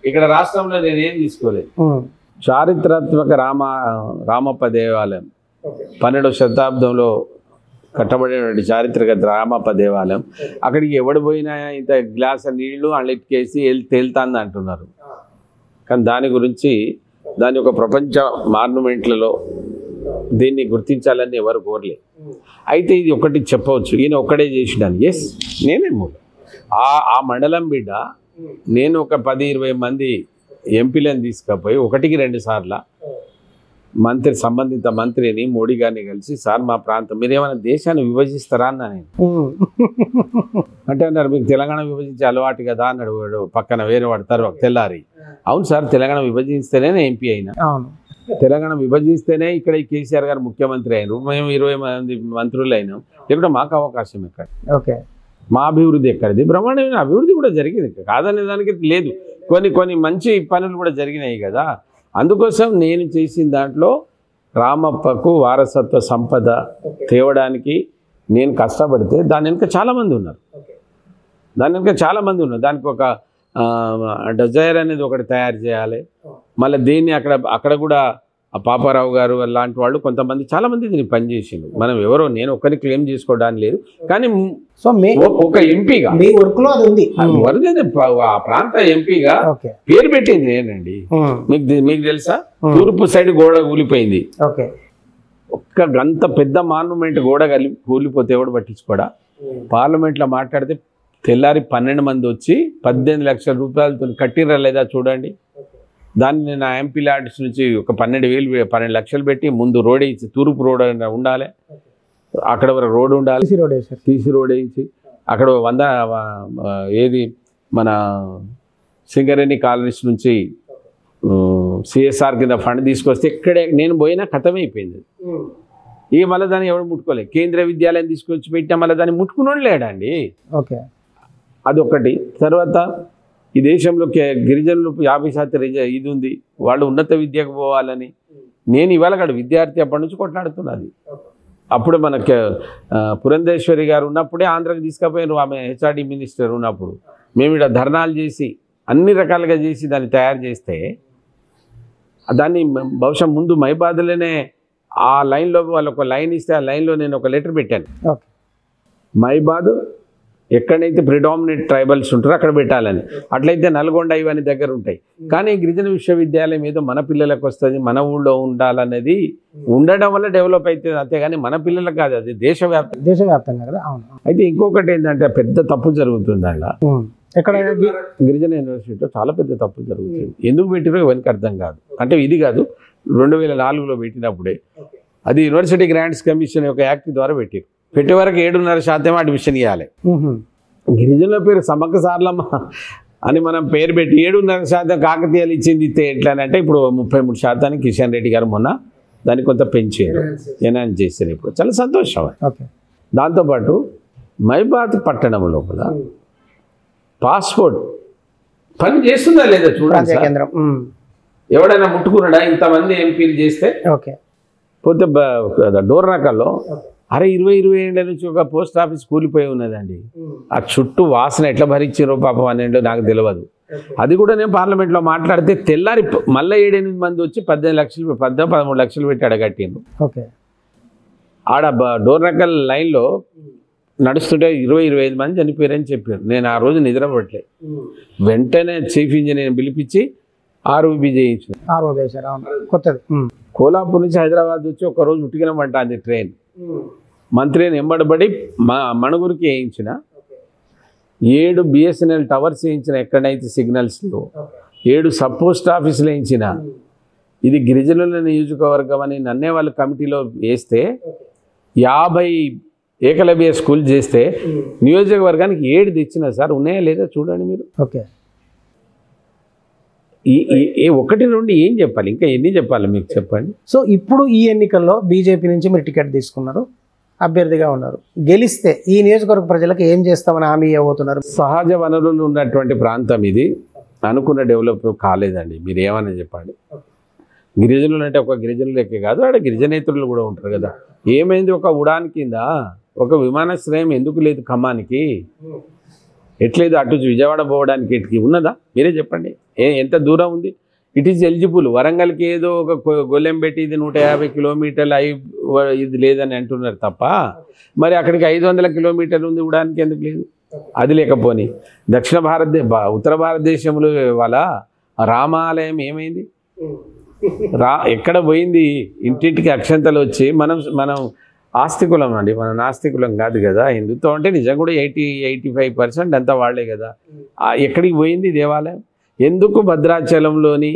ఇక్కడ రాష్ట్రంలో నేనేం తీసుకోలేదు. చారిత్రాత్మక రామప్ప దేవాలయం 12వ శతాబ్దంలో కట్టబడినటువంటి చారిత్రక రామప్ప దేవాలయం. అక్కడికి ఎవడు పోయినా ఇంత గ్లాస్ నీళ్లు అన్నిటికేసి తేలుతాంది అంటున్నారు. కానీ దాని గురించి దాని ఒక ప్రపంచ మాన్యుమెంట్లలో దీన్ని గుర్తించాలని ఎవరు కోరలే. అయితే ఇది ఒకటి చెప్పవచ్చు, ఈయన ఒక్కడే చేసినాను. ఎస్, నేనే ఆ మండలం బిడ్డ. నేను ఒక 10-20 మంది ఎంపీలను తీసుకుపోయి 1-2 సార్లు సంబంధిత మంత్రిని మోడీ గారిని కలిసి, సార్ మా ప్రాంతం మీరు ఏమైనా దేశాన్ని విభజిస్తారా అన్నా నేను. అంటే అన్నారు, మీకు తెలంగాణ విభజించే అలవాటు కదా అన్నాడు. పక్కన వేరే వాడతారు తెల్లారి. అవును సార్, తెలంగాణ విభజిస్తేనే ఎంపీ అయినా, తెలంగాణ విభజిస్తేనే ఇక్కడ కేసీఆర్ గారు ముఖ్యమంత్రి అయినారు, మేము 20 మంది మంత్రులు అయినాం, లేకుంటే మాకు అవకాశం ఎక్కడ, మా అభివృద్ధి ఎక్కడిది? బ్రహ్మాండమైన అభివృద్ధి కూడా జరిగింది, కాదనే దానికి లేదు. కొన్ని మంచి పనులు కూడా జరిగినాయి కదా. అందుకోసం నేను చేసిన దాంట్లో రామప్పకు వారసత్వ సంపద తేవడానికి నేను కష్టపడితే దాని వెనుక చాలామంది ఉన్నారు. దానికి ఒక డిజైర్ అనేది ఒకటి తయారు చేయాలి. మళ్ళీ దీన్ని అక్కడ కూడా పాపారావు గారు లాంటి వాళ్ళు కొంతమంది చాలామంది దీన్ని పనిచేసిండు. మనం ఎవరో నేను ఒక్కరిని క్లెయిమ్ చేసుకోవడానికి లేదు, కానీ ఒక ఎంపీగా ఆ ప్రాంత ఎంపీగా పేరు పెట్టింది నేనండి. మీకు తెలుసా, తూర్పు సైడ్ గోడ కూలిపోయింది. ఒక్క గంత పెద్ద మాన్యుమెంట్ గోడ కూలిపోతే ఎవడు పట్టించుకోడా? పార్లమెంట్లో మాట్లాడితే తెల్లారి 12 మంది వచ్చి 18 లక్షల రూపాయలతో కట్టిర్రా లేదా చూడండి. దాన్ని నేను ఎంపీ ల్యాడ్స్ నుంచి ఒక 12 లక్షలు పెట్టి ముందు రోడ్ వేయించి, తూర్పు రోడ్ ఉండాలి, అక్కడ వరకు రోడ్ ఉండాలి, తీసి రోడ్ వేయించి అక్కడ ఏది మన సింగరేణి కాలనీస్ నుంచి సిఎస్ఆర్ కింద ఫండ్ తీసుకొస్తే ఇక్కడే నేను పోయినా కథమైపోయింది. ఇక మళ్ళీ దాన్ని ఎవరు ముట్టుకోలేదు. కేంద్రీయ విద్యాలయం తీసుకొచ్చి పెట్టినా మళ్ళీ దాన్ని ముట్టుకుని లేడండి. అదొకటి. తర్వాత ఈ దేశంలో గిరిజనులు 50% ఇది ఉంది, వాళ్ళు ఉన్నత విద్యకు పోవాలని నేను ఇవాళ విద్యార్థి అప్పటి నుంచి కొట్లాడుతున్నది. అప్పుడు మనకి పురంధేశ్వరి గారు ఉన్నప్పుడే ఆంధ్రాకి తీసుకుపోయారు, ఆమె హెచ్ఆర్డి మినిస్టర్ ఉన్నప్పుడు. మేము ఇక్కడ ధర్నాలు చేసి అన్ని రకాలుగా చేసి దాన్ని తయారు చేస్తే దాన్ని బహుశా ముందు మైబాద్లోనే ఆ లైన్లో వాళ్ళు ఒక లైన్ ఇస్తే ఆ లైన్లో నేను ఒక లెటర్ పెట్టాను. మైబాద్ ఎక్కడైతే ప్రిడామినెంట్ ట్రైబల్స్ ఉంటారో అక్కడ పెట్టాలని. అట్లయితే నల్గొండ ఇవన్నీ దగ్గర ఉంటాయి. కానీ గిరిజన విశ్వవిద్యాలయం ఏదో మన పిల్లలకు వస్తుంది, మన ఊళ్ళో ఉండాలనేది ఉండడం వల్ల డెవలప్ అవుతుంది, అంతేగాని మన పిల్లలకు కాదు, అది దేశవ్యాప్తంగా కదా. అయితే ఇంకొకటి ఏంటంటే పెద్ద తప్పు జరుగుతుంది అలా. ఎక్కడ గిరిజన యూనివర్సిటీలో చాలా పెద్ద తప్పు జరుగుతుంది. ఎందుకు పెట్టిరో ఎవరికి అర్థం కాదు. అంటే ఇది కాదు, 2004లో పెట్టినప్పుడే అది యూనివర్సిటీ గ్రాంట్స్ కమిషన్ యొక్క యాక్ట్ ద్వారా పెట్టే వరకు 7.5% అడ్మిషన్ ఇవ్వాలి. గిరిజనుల పేరు సమక్క సార్లమ్మ అని మనం పేరు పెట్టి 7.5% కాకతీయాలు ఇచ్చింది ఎట్లానంటే ఇప్పుడు 33% కిషన్ రెడ్డి గారు మొన్న దాన్ని కొంత పెంచారు, ఎన్హాన్స్ చేశారు. ఇప్పుడు చాలా సంతోషం. దాంతోపాటు మైబాద్ పట్టణం లోపల పాస్పోర్ట్ పని చేస్తుందా లేదా చూడండి. ఎవడైనా ముట్టుకున్నాడా? ఇంతమంది ఎంపీలు చేస్తే పోతే డోర్నాకల్లో 20 ఏళ్ళ నుంచి ఒక పోస్ట్ ఆఫీస్ కూలిపోయి ఉన్నదండి. ఆ చుట్టూ వాసన ఎట్లా భరించారో పాపం అనేంటో నాకు తెలియదు. అది కూడా నేను పార్లమెంట్లో మాట్లాడితే తెల్లారి మళ్ళీ 7-8 మంది వచ్చి 13 లక్షలు పెట్టి అడగట్టిండ్రు. ఆడ డోర్నకల్ లైన్లో నడుస్తుంటే 20-25 మంది చనిపోయారని చెప్పారు. నేను ఆ రోజు నిద్రపట్టలే. వెంటనే చీఫ్ ఇంజనీర్ పిలిపించి ఆర్ఓబి చేయించారు. కోలాపూర్ నుంచి హైదరాబాద్ వచ్చి ఒక్కరోజు ఉట్టికినమంటుంది ట్రైన్. మంత్రిని ఎంబడబడి మణుగురికి వేయించిన 7 BSNL టవర్స్ వేయించిన, ఎక్కడైతే సిగ్నల్స్లో 7 సబ్ పోస్ట్ ఆఫీసులు వేయించిన. ఇది గిరిజనుల నియోజకవర్గం అని నన్నే వాళ్ళు కమిటీలో వేస్తే 50 ఏకలవ్య స్కూల్ చేస్తే నియోజకవర్గానికి 7 తెచ్చిన సార్. ఉన్నాయా లేదా చూడండి మీరు. ఈ 1-2 ఏం చెప్పాలి, ఇంకా ఎన్ని చెప్పాలి మీకు చెప్పండి. సో ఇప్పుడు ఈ ఎన్నికల్లో బీజేపీ నుంచి మీరు టికెట్ తీసుకున్నారు, అభ్యర్థిగా ఉన్నారు. గెలిస్తే ఈ నియోజకవర్గ ప్రజలకు ఏం చేస్తామని హామీ ఇవ్వబోతున్నారు? సహజ వనరులు ఉన్నటువంటి ప్రాంతం ఇది. అనుకున్న డెవలప్ కాలేదండి. మీరు ఏమన్నా చెప్పండి. గిరిజనులు అంటే ఒక గిరిజనులకే కాదు, ఆడ గిరిజనేతరులు కూడా ఉంటారు కదా. ఏమైంది? ఒక ఉడాన్ కింద ఒక విమానాశ్రయం ఎందుకు లేదు ఖమ్మానికి? ఎట్లేదు అటు విజయవాడ పోవడానికి ఎట్కి ఉన్నదా? మీరే చెప్పండి. ఎంత దూరం ఉంది? It is eligible. వరంగల్కి ఏదో ఒక గొల్లెం పెట్టి ఇది 150 కిలోమీటర్లు ఇది లేదని అంటున్నారు తప్ప, మరి అక్కడికి 500 కిలోమీటర్లు ఉంది ఇవ్వడానికి ఎందుకు లేదు? అది లేకపోని ఉత్తర భారతదేశంలో వాళ్ళ రామాలయం ఏమైంది? ఎక్కడ పోయింది? ఇంటింటికి అక్షంతలు వచ్చి మనం ఆస్తికులం అండి, మనం నాస్తికులం కాదు కదా. హిందుత్వం అంటే నిజం కూడా 80-85% అంతా వాళ్లే కదా. ఎక్కడికి పోయింది దేవాలయం? ఎందుకు భద్రాచలంలోని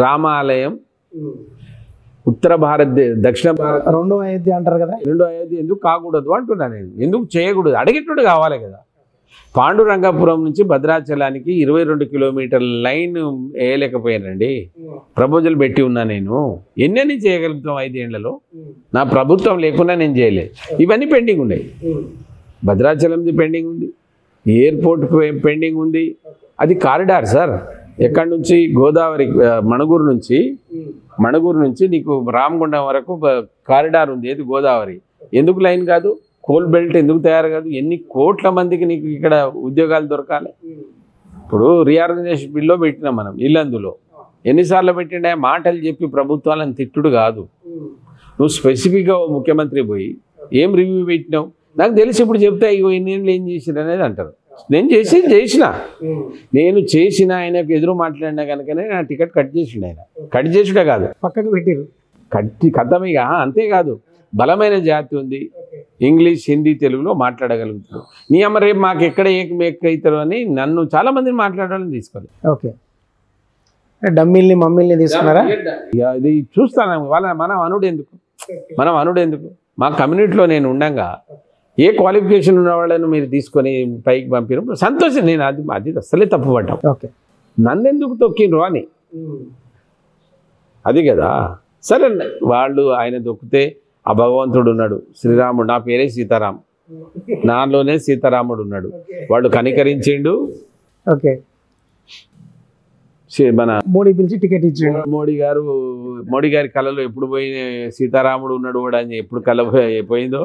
రామాలయం ఉత్తర దక్షిణ భారత రెండో అయోధ్య అంటారు కదా, రెండో అయోధ్య ఎందుకు కాకూడదు అంటున్నా నేను. ఎందుకు చేయకూడదు? అడిగేటోడు కావాలి కదా. పాండురంగపురం నుంచి భద్రాచలానికి 22 కిలోమీటర్ల లైన్ వేయలేకపోయానండి. ప్రపోజల్ పెట్టి ఉన్నా నేను. ఎన్ని చేయగలుగుతాం 5 ఏళ్లలో? నా ప్రభుత్వం లేకుండా నేను చేయలేదు. ఇవన్నీ పెండింగ్ ఉన్నాయి. భద్రాచలంది పెండింగ్ ఉంది, ఎయిర్పోర్ట్ పెండింగ్ ఉంది. అది కారిడార్ సార్. ఎక్కడి నుంచి? గోదావరి మణుగూరు నుంచి నీకు రామగుండం వరకు కారిడార్ ఉంది. ఏది? గోదావరి. ఎందుకు లైన్ కాదు? కోల్ బెల్ట్ ఎందుకు తయారు కాదు? ఎన్ని కోట్ల మందికి నీకు ఇక్కడ ఉద్యోగాలు దొరకాలి? ఇప్పుడు రీఆర్గనైజేషన్ బిల్లో పెట్టినాం మనం. ఇల్లందులో ఎన్నిసార్లు పెట్టిండే? మాటలు చెప్పి ప్రభుత్వాలను తిట్టుడు కాదు. నువ్వు స్పెసిఫిక్గా ముఖ్యమంత్రి పోయి ఏం రివ్యూ పెట్టినావు? నాకు తెలిసి ఇప్పుడు చెప్తే ఇగో ఇన్నేళ్ళు ఏం చేసిరు అనేది అంటారు. నేను నేను చేసిన ఆయనకు ఎదురు మాట్లాడినా కనుకనే నా టికెట్ కట్ చేసిండు ఆయన. కట్ చేసుడే కాదు, పక్కకు పెట్టిరు. కథమిగా. అంతేకాదు, బలమైన జాతి ఉంది, ఇంగ్లీష్, హిందీ, తెలుగులో మాట్లాడగలుగుతారు. నీ అమ్మ రేపు మాకు ఎక్కడ ఏకమేకవుతారు అని నన్ను చాలా మందిని మాట్లాడాలని తీసుకోవాలి. ఓకే, డమ్మీల్ని మమ్మీల్ని తీసుకున్నారా? ఇది చూస్తాను. మనం అనుడు ఎందుకు? మా కమ్యూనిటీలో నేను ఉండంగా ఏ క్వాలిఫికేషన్ ఉన్న వాళ్ళని మీరు తీసుకొని పైకి పంపిన సంతోషం. నేను అది అసలే తప్పు పడ్డాం. ఓకే, నన్నెందుకు తొక్కిండ్రు అని. అది కదా. సరే, వాళ్ళు ఆయన దొక్కితే ఆ భగవంతుడు ఉన్నాడు, శ్రీరాముడు. నా పేరే సీతారాం, నాలోనే సీతారాముడు ఉన్నాడు. వాళ్ళు కనికరించిండు. ఓకే, మన మోడీ పిలిచి టికెట్ ఇచ్చిండు. మోడీ గారి కళలో ఎప్పుడు పోయి సీతారాముడు ఉన్నాడు కూడా అని ఎప్పుడు కళ పోయిందో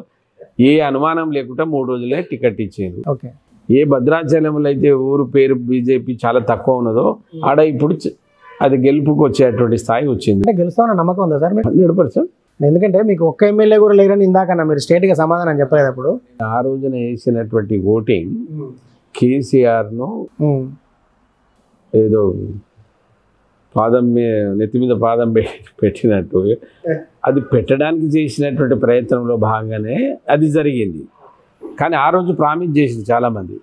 ఏ అనుమానం లేకుండా 3 రోజులే టికెట్ ఇచ్చిండు. ఓకే, ఏ భద్రాచలంలో అయితే ఊరు పేరు బీజేపీ చాలా తక్కువ ఉన్నదో ఆడ ఇప్పుడు అది గెలుపుకు వచ్చేటువంటి స్థాయి వచ్చింది. అంటే గెలుస్తామన్న నమ్మకం ఉందా సార్? 100%. ఎందుకంటే మీకు ఒక్క ఎమ్మెల్యే కూడా లేరని ఇందాకన్నా మీరు స్టేట్గా సమాధానం చెప్పలేదు. అప్పుడు ఆ రోజున వేసినటువంటి ఓటింగ్ కేసీఆర్ను ఏదో నెత్తి మీద పాదం పెట్టినట్టు అది పెట్టడానికి చేసినటువంటి ప్రయత్నంలో భాగంగానే అది జరిగింది. కానీ ఆ రోజు ప్రామిస్ చేసింది చాలామంది,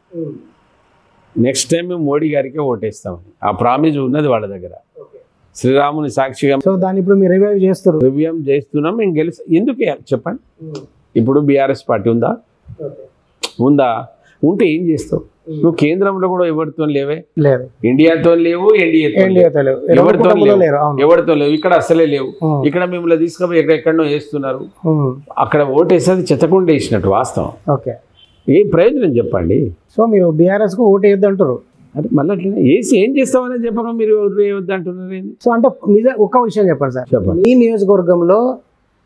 నెక్స్ట్ టైం మేము మోడీ గారికే ఓటేస్తామని. ఆ ప్రామిస్ ఉన్నది వాళ్ళ దగ్గర, శ్రీరాముని సాక్షిగా. సో దాన్ని ఇప్పుడు మీరు రివ్యూ చేస్తున్నాం. మేము ఎందుకు చెప్పండి? ఇప్పుడు బీఆర్ఎస్ పార్టీ ఉందా? ఉంటే ఏం చేస్తావు నువ్వు? కేంద్రంలో కూడా ఎవరితో లేవు, ఇండియాతో లేవు, ఎవరితో లేవు, ఇక్కడ అసలే లేవు. ఇక్కడ మిమ్మల్ని తీసుకుపోయి ఎక్కడెక్కడనో వేస్తున్నారు. అక్కడ ఓటేసేది చెత్తకుండా వేసినట్టు వాస్తవం. ఏం ప్రయోజనం చెప్పండి? సో మీరు బీఆర్ఎస్ కు ఓటు వేయద్దు అంటారు. అంటే మళ్ళీ అట్లా వేసి ఏం చేస్తామని చెప్పడం మీరు వేయవద్దు అంటున్నారు. సో అంటే ఒక్క విషయం చెప్పండి సార్, చెప్పండి. ఈ నియోజకవర్గంలో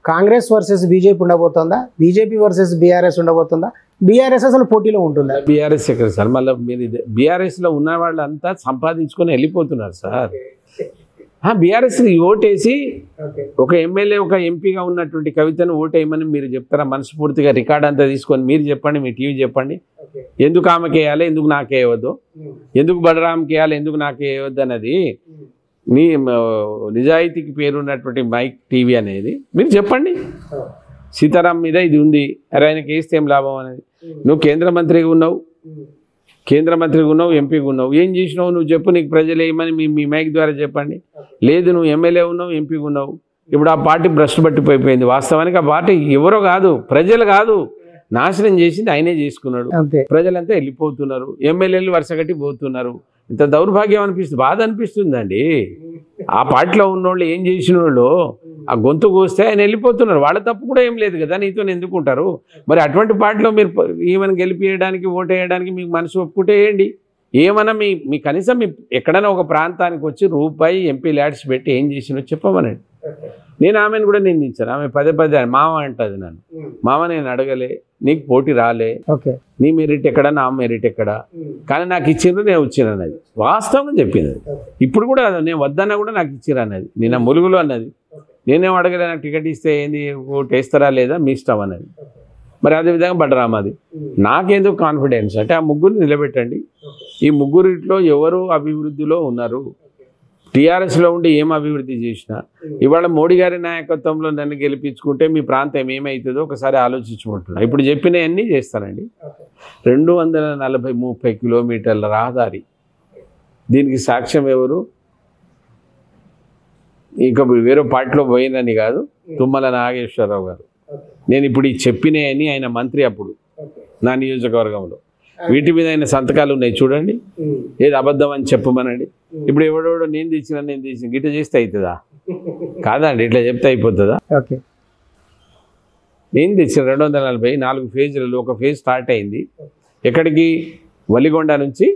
కాంగ్రెస్ వర్సెస్ బీజేపీ ఉండబోతుందా? బీజేపీ వర్సెస్ బీఆర్ఎస్ ఉండబోతుందా? బీఆర్ఎస్ అసలు పోటీలో ఉంటుందా? బీఆర్ఎస్ ఎక్కడ సార్? మళ్ళీ మీరు బీఆర్ఎస్లో ఉన్న వాళ్ళంతా సంపాదించుకొని వెళ్ళిపోతున్నారు సార్. బీఆర్ఎస్ ఓటేసి ఒక ఎమ్మెల్యే ఒక ఎంపీగా ఉన్నటువంటి కవితను ఓటేయమని మీరు చెప్తారా? మనస్ఫూర్తిగా రికార్డ్ అంతా తీసుకొని మీరు చెప్పండి, మీ టీవీ చెప్పండి. ఎందుకు ఆమెకి వేయాలి, ఎందుకు నాకు వేయవద్దు, ఎందుకు బలరాంకి వేయాలి, ఎందుకు నాకు వేయవద్దు అన్నది మీ నిజాయితీకి పేరున్నటువంటి మైక్ టీవీ అనేది మీరు చెప్పండి. సీతారాం మీద ఇది ఉంది, అరే ఆయనకి వేస్తే ఏం లాభం అనేది. నువ్వు కేంద్ర మంత్రిగా ఉన్నావు, ఎంపీగా ఉన్నావు, ఏం చేసినావు నువ్వు చెప్పు. నీకు ప్రజలు ఏమని మీ మైక్ ద్వారా చెప్పండి. లేదు, నువ్వు ఎమ్మెల్యే ఉన్నావు, ఎంపీగా ఉన్నావు. ఇప్పుడు ఆ పార్టీ భ్రష్టు పట్టిపోయిపోయింది. వాస్తవానికి ఆ పార్టీ ఎవరో కాదు, ప్రజలు కాదు, నాశనం చేసింది ఆయనే చేసుకున్నాడు. ప్రజలంతా వెళ్ళిపోతున్నారు, ఎమ్మెల్యేలు వరుసగట్టి పోతున్నారు. ఇంత దౌర్భాగ్యం అనిపిస్తుంది, బాధ అనిపిస్తుందండి. ఆ పార్టీలో ఉన్నోళ్ళు ఏం చేసిన వాళ్ళు ఆ గొంతు కోస్తే ఆయన వెళ్ళిపోతున్నారు. వాళ్ళ తప్పు కూడా ఏం లేదు కదా, నీతో ఎందుకుంటారు? మరి అటువంటి పార్టీలో మీరు ఈమెను గెలిపియడానికి ఓటేయడానికి మీకు మనసు ఒప్పుకుంటే వేయండి. ఏమన్నా మీ కనీసం మీ ఎక్కడైనా ఒక ప్రాంతానికి వచ్చి రూపాయి ఎంపీ ల్యాడ్స్ పెట్టి ఏం చేసినో చెప్పమనండి. నేను ఆమెను కూడా నిందించాను. ఆమె పదే మామ అంటది నన్ను. మామ నేను అడగలే, నీకు పోటీ రాలే, నీ మెరిట్ ఎక్కడ నా మెరిట్ ఎక్కడ, కానీ నాకు ఇచ్చిండ్రు నేను వచ్చిన అన్నది వాస్తవం చెప్పింది. ఇప్పుడు కూడా నేను వద్దన్నా కూడా నాకు ఇచ్చిర్రు అన్నది, నిన్న ములుగులో అన్నది. నేనేం అడగలే, నాకు టికెట్ ఇస్తే ఏంది ఓటు వేస్తారా లేదా మీ ఇష్టం అన్నది. మరి అదేవిధంగా బలరామాది. నాకెందుకు కాన్ఫిడెన్స్ అంటే ఆ ముగ్గురు నిలబెట్టండి, ఈ ముగ్గురిట్లో ఎవరు అభివృద్ధిలో ఉన్నారు, టీఆర్ఎస్లో ఉండి ఏం అభివృద్ధి చేసినా ఇవాళ మోడీ గారి నాయకత్వంలో నన్ను గెలిపించుకుంటే మీ ప్రాంతం ఏమవుతుందో ఒకసారి ఆలోచించుకుంటున్నా. ఇప్పుడు చెప్పినవన్నీ చేస్తానండి. 240-30 కిలోమీటర్ల రహదారి, దీనికి సాక్ష్యం ఎవరు? ఇంకా వేరే పార్టీలో పోయిందని కాదు, తుమ్మల నాగేశ్వరరావు గారు. నేను ఇప్పుడు ఈ చెప్పినవన్నీ ఆయన మంత్రి అప్పుడు నా నియోజకవర్గంలో, వీటి మీద ఆయన సంతకాలు ఉన్నాయి చూడండి. ఏది అబద్ధం అని చెప్పమనండి. ఇప్పుడు ఎవడెవడో నేను తెచ్చిన గిట్ట చేస్తే అవుతుందా? కాదండి, ఇట్లా చెప్తే అయిపోతుందా? నేను తెచ్చిన 244 ఫేజ్లలో ఒక ఫేజ్ స్టార్ట్ అయింది. ఎక్కడికి? వలిగొండ నుంచి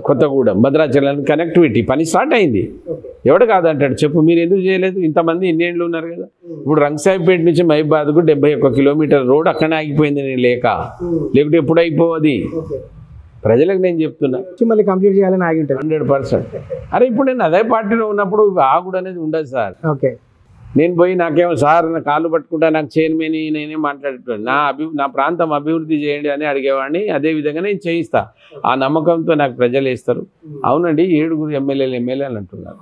కొత్తగూడెం భద్రాచలానికి కనెక్టివిటీ పని స్టార్ట్ అయింది. ఎవడు కాదంటాడు చెప్పు, మీరు ఎందుకు చేయలేదు? ఇంతమంది ఇన్నేళ్ళు ఉన్నారు కదా. ఇప్పుడు రంగసాయిపేట నుంచి మహిబాద్కు 71 కిలోమీటర్ రోడ్ అక్కడనే ఆగిపోయింది. నేను లేకుంటే ఎప్పుడు అయిపోవది? ప్రజలకు నేను చెప్తున్నా, మళ్ళీ కంప్లీట్ చేయాలని ఆగి 100%. అరే ఇప్పుడు నేను అదే పార్టీలో ఉన్నప్పుడు ఆగుడు అనేది ఉండదు సార్. నేను పోయి నాకేమో సార్ నా కాళ్ళు పట్టుకుంటా, నాకు చైర్మన్ నేనే మాట్లాడేటాను, నా ప్రాంతం అభివృద్ధి చేయండి అని అడిగేవాడిని. అదేవిధంగా నేను చేయిస్తా. ఆ నమ్మకంతో నాకు ప్రజలు వేస్తారు. అవునండి, 7 ఎమ్మెల్యేలు అంటున్నారు.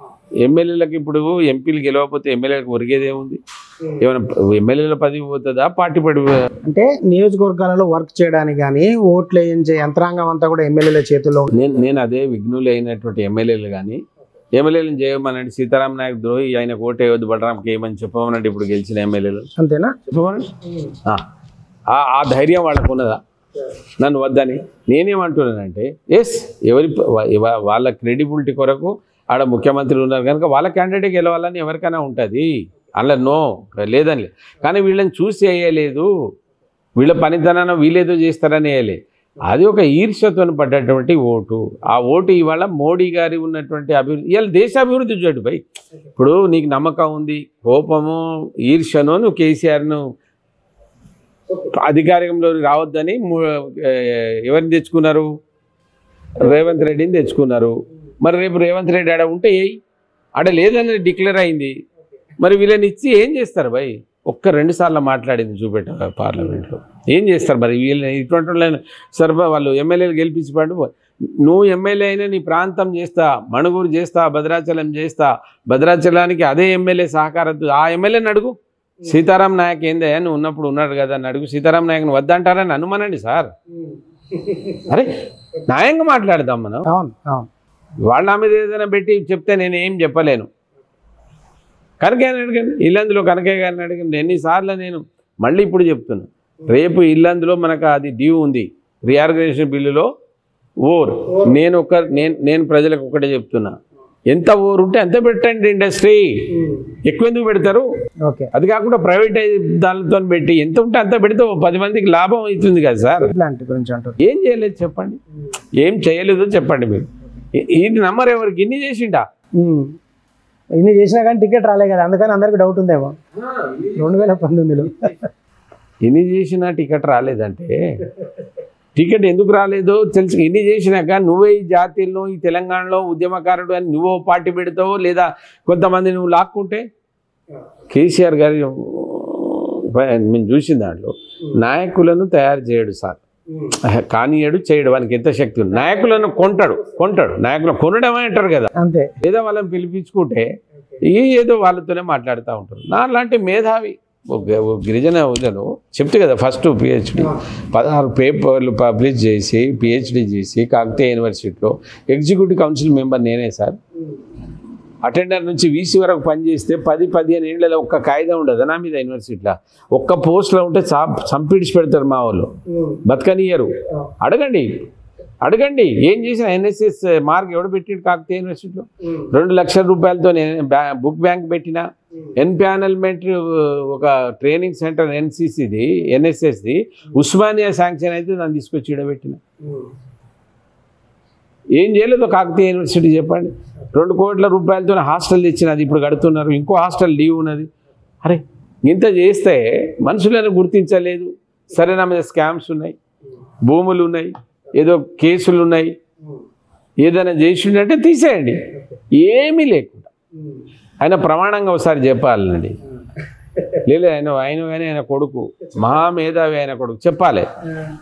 ఎమ్మెల్యేలకు ఇప్పుడు ఎంపీలు గెలవకపోతే ఎమ్మెల్యేలకు ఒరిగేదేముంది? ఏమైనా ఎమ్మెల్యేల పదవి పోతుందా? పార్టీ పడి అంటే నియోజకవర్గాలలో వర్క్ చేయడానికి కానీ ఓట్లు వేయించే యంత్రాంగం అంతా కూడా ఎమ్మెల్యేల చేతుల్లో. నేను అదే విఘ్నులు అయినటువంటి ఎమ్మెల్యేలు కానీ ఎమ్మెల్యేలను చేయమనండి. సీతారాం నాయక్ ద్రోహి, ఆయన ఓటు వేయవద్దు, బలరాంకి ఏమని చెప్పమనండి. ఇప్పుడు గెలిచిన ఎమ్మెల్యేలు అంతేనా? చెప్పమనండి. ఆ ధైర్యం వాళ్ళకు ఉన్నదా నన్ను వద్దని? నేనేమంటున్నానంటే ఎస్, వాళ్ళ క్రెడిబిలిటీ కొరకు ఆడ ముఖ్యమంత్రులు ఉన్నారు కనుక వాళ్ళ క్యాండిడేట్ గెలవాలని ఎవరికైనా ఉంటుంది, అలా నో లేదని. కానీ వీళ్ళని చూసి వేయలేదు, వీళ్ళ పనితనాన్ని వీళ్ళేదో చేస్తారని వేయలేదు. అది ఒక ఈర్ష్యతో పడ్డటువంటి ఓటు. ఆ ఓటు ఇవాళ మోడీ గారి ఉన్నటువంటి అభివృద్ధి, ఇవాళ దేశ అభివృద్ధి చూడు భయ్. ఇప్పుడు నీకు నమ్మకం ఉంది, కోపము ఈర్ష్యను నువ్వు కేసీఆర్ను అధికారంలో రావద్దని ఎవరిని తెచ్చుకున్నారు? రేవంత్ రెడ్డిని తెచ్చుకున్నారు. మరి రేపు రేవంత్ రెడ్డి ఆడ ఉంటే ఆడ లేదని డిక్లేర్ అయింది. మరి వీళ్ళని ఇచ్చి ఏం చేస్తారు భయ్? 1-2 సార్లు మాట్లాడింది చూపెట్ట పార్లమెంట్లో. ఏం చేస్తారు మరి వీళ్ళని? ఇటువంటి వాళ్ళని సర్వ వాళ్ళు ఎమ్మెల్యేలు గెలిపించిపడు. నువ్వు ఎమ్మెల్యే అయినా నీ ప్రాంతం చేస్తా, మణుగూరు చేస్తా, భద్రాచలం చేస్తా, భద్రాచలానికి అదే ఎమ్మెల్యే సహకారద్దు. ఆ ఎమ్మెల్యేని అడుగు. సీతారాం నాయక్ ఏందే నువ్వు ఉన్నప్పుడు ఉన్నాడు కదా అని అడుగు. సీతారాం నాయక్ని వద్దంటారని అనుమానండి సార్. అరే న్యాయంగా మాట్లాడదాం మనం. వాళ్ళ నా మీద ఏదైనా పెట్టి చెప్తే నేను ఏం చెప్పలేను. కనకయ్య అడగండి, ఇల్లందులో కనకయ్య గారిని అడగండి. ఎన్నిసార్లు నేను మళ్ళీ ఇప్పుడు చెప్తున్నా, రేపు ఇల్లందులో మనకు అది డ్యూ ఉంది రీఆర్గనైజేషన్ బిల్లులో ఓర్. నేను ప్రజలకు ఒకటే చెప్తున్నా, ఎంత ఓర్ ఉంటే అంత పెట్టండి. ఇండస్ట్రీ ఎక్కువ ఎందుకు పెడతారు? అది కాకుండా ప్రైవేటైజ్ దానితో పెట్టి ఎంత ఉంటే అంత పెడితే 10 మందికి లాభం అవుతుంది కదా సార్. ఏం చేయలేదు చెప్పండి, ఏం చేయలేదో చెప్పండి మీరు. ఇది నమ్మరు ఎవరికి? ఇన్ని చేసిండా? ఇన్ని చేసినా కానీ టికెట్ రాలే కదా, అందుకని అందరికి డౌట్ ఉందేమో 2019లో. ఇన్ని చేసినా టికెట్ రాలేదంటే టికెట్ ఎందుకు రాలేదో తెలుసు. ఇన్ని చేసినాక నువ్వే ఈ జాతీయులను ఈ తెలంగాణలో ఉద్యమకారుడు అని నువ్వు పార్టీ పెడతావో లేదా కొంతమంది నువ్వు లాక్కుంటే. కేసీఆర్ గారి మేము చూసిన దాంట్లో నాయకులను తయారు చేయడు సార్, కానీయడు చేయడు. వానికి ఎంత శక్తి ఉంది. నాయకులను కొంటాడు. నాయకులను కొనడమే అంటారు కదా, అంతే. ఏదో వాళ్ళని పిలిపించుకుంటే ఏదో వాళ్ళతోనే మాట్లాడుతూ ఉంటారు. నా లాంటి మేధావి గిరిజన ఊళ్ళలో చెప్తే కదా, ఫస్ట్ పిహెచ్డి 16 పేపర్లు పబ్లిష్ చేసి పిహెచ్డి చేసి కాకతీయ యూనివర్సిటీలో ఎగ్జిక్యూటివ్ కౌన్సిల్ మెంబర్ నేనే సార్. అటెండర్ నుంచి వీసీ వరకు పనిచేస్తే 10-15 ఏళ్ళలో ఒక్క కాయిదా ఉండదు నా మీద యూనివర్సిటీలో. ఒక్క పోస్ట్లో ఉంటే చంపిడిచి పెడతారు మా వాళ్ళు, బతకనియరు. అడగండి ఏం చేసిన ఎన్ఎస్ఎస్ మార్క్ ఎవడు పెట్టిండు కాకతీయ యూనివర్సిటీలో? 2 లక్షల రూపాయలతో నేను బుక్ బ్యాంక్ పెట్టిన. ఎన్పానల్మెంట్ ఒక ట్రైనింగ్ సెంటర్ ఎన్సీసీది ఎన్ఎస్ఎస్ది ఉస్మానియా శాంక్షన్ అయితే దాన్ని తీసుకొచ్చి ఇడబెట్టిన. ఏం చేయలేదో కాకతీయ యూనివర్సిటీ చెప్పండి. 2 కోట్ల రూపాయలతో హాస్టల్ తెచ్చినది, ఇప్పుడు కడుతున్నారు. ఇంకో హాస్టల్ లీవ్ ఉన్నది. అరే ఇంత చేస్తే మనుషులను గుర్తించలేదు, సరే నా మీద స్కామ్స్ ఉన్నాయి, భూములు ఉన్నాయి, ఏదో కేసులు ఉన్నాయి, ఏదైనా చేసిండంటే తీసేయండి. ఏమీ లేకుండా ఆయన ప్రమాణంగా ఒకసారి చెప్పాలండి. లేదు ఆయన కానీ ఆయన కొడుకు మహామేధావి, ఆయన కొడుకు చెప్పాలి.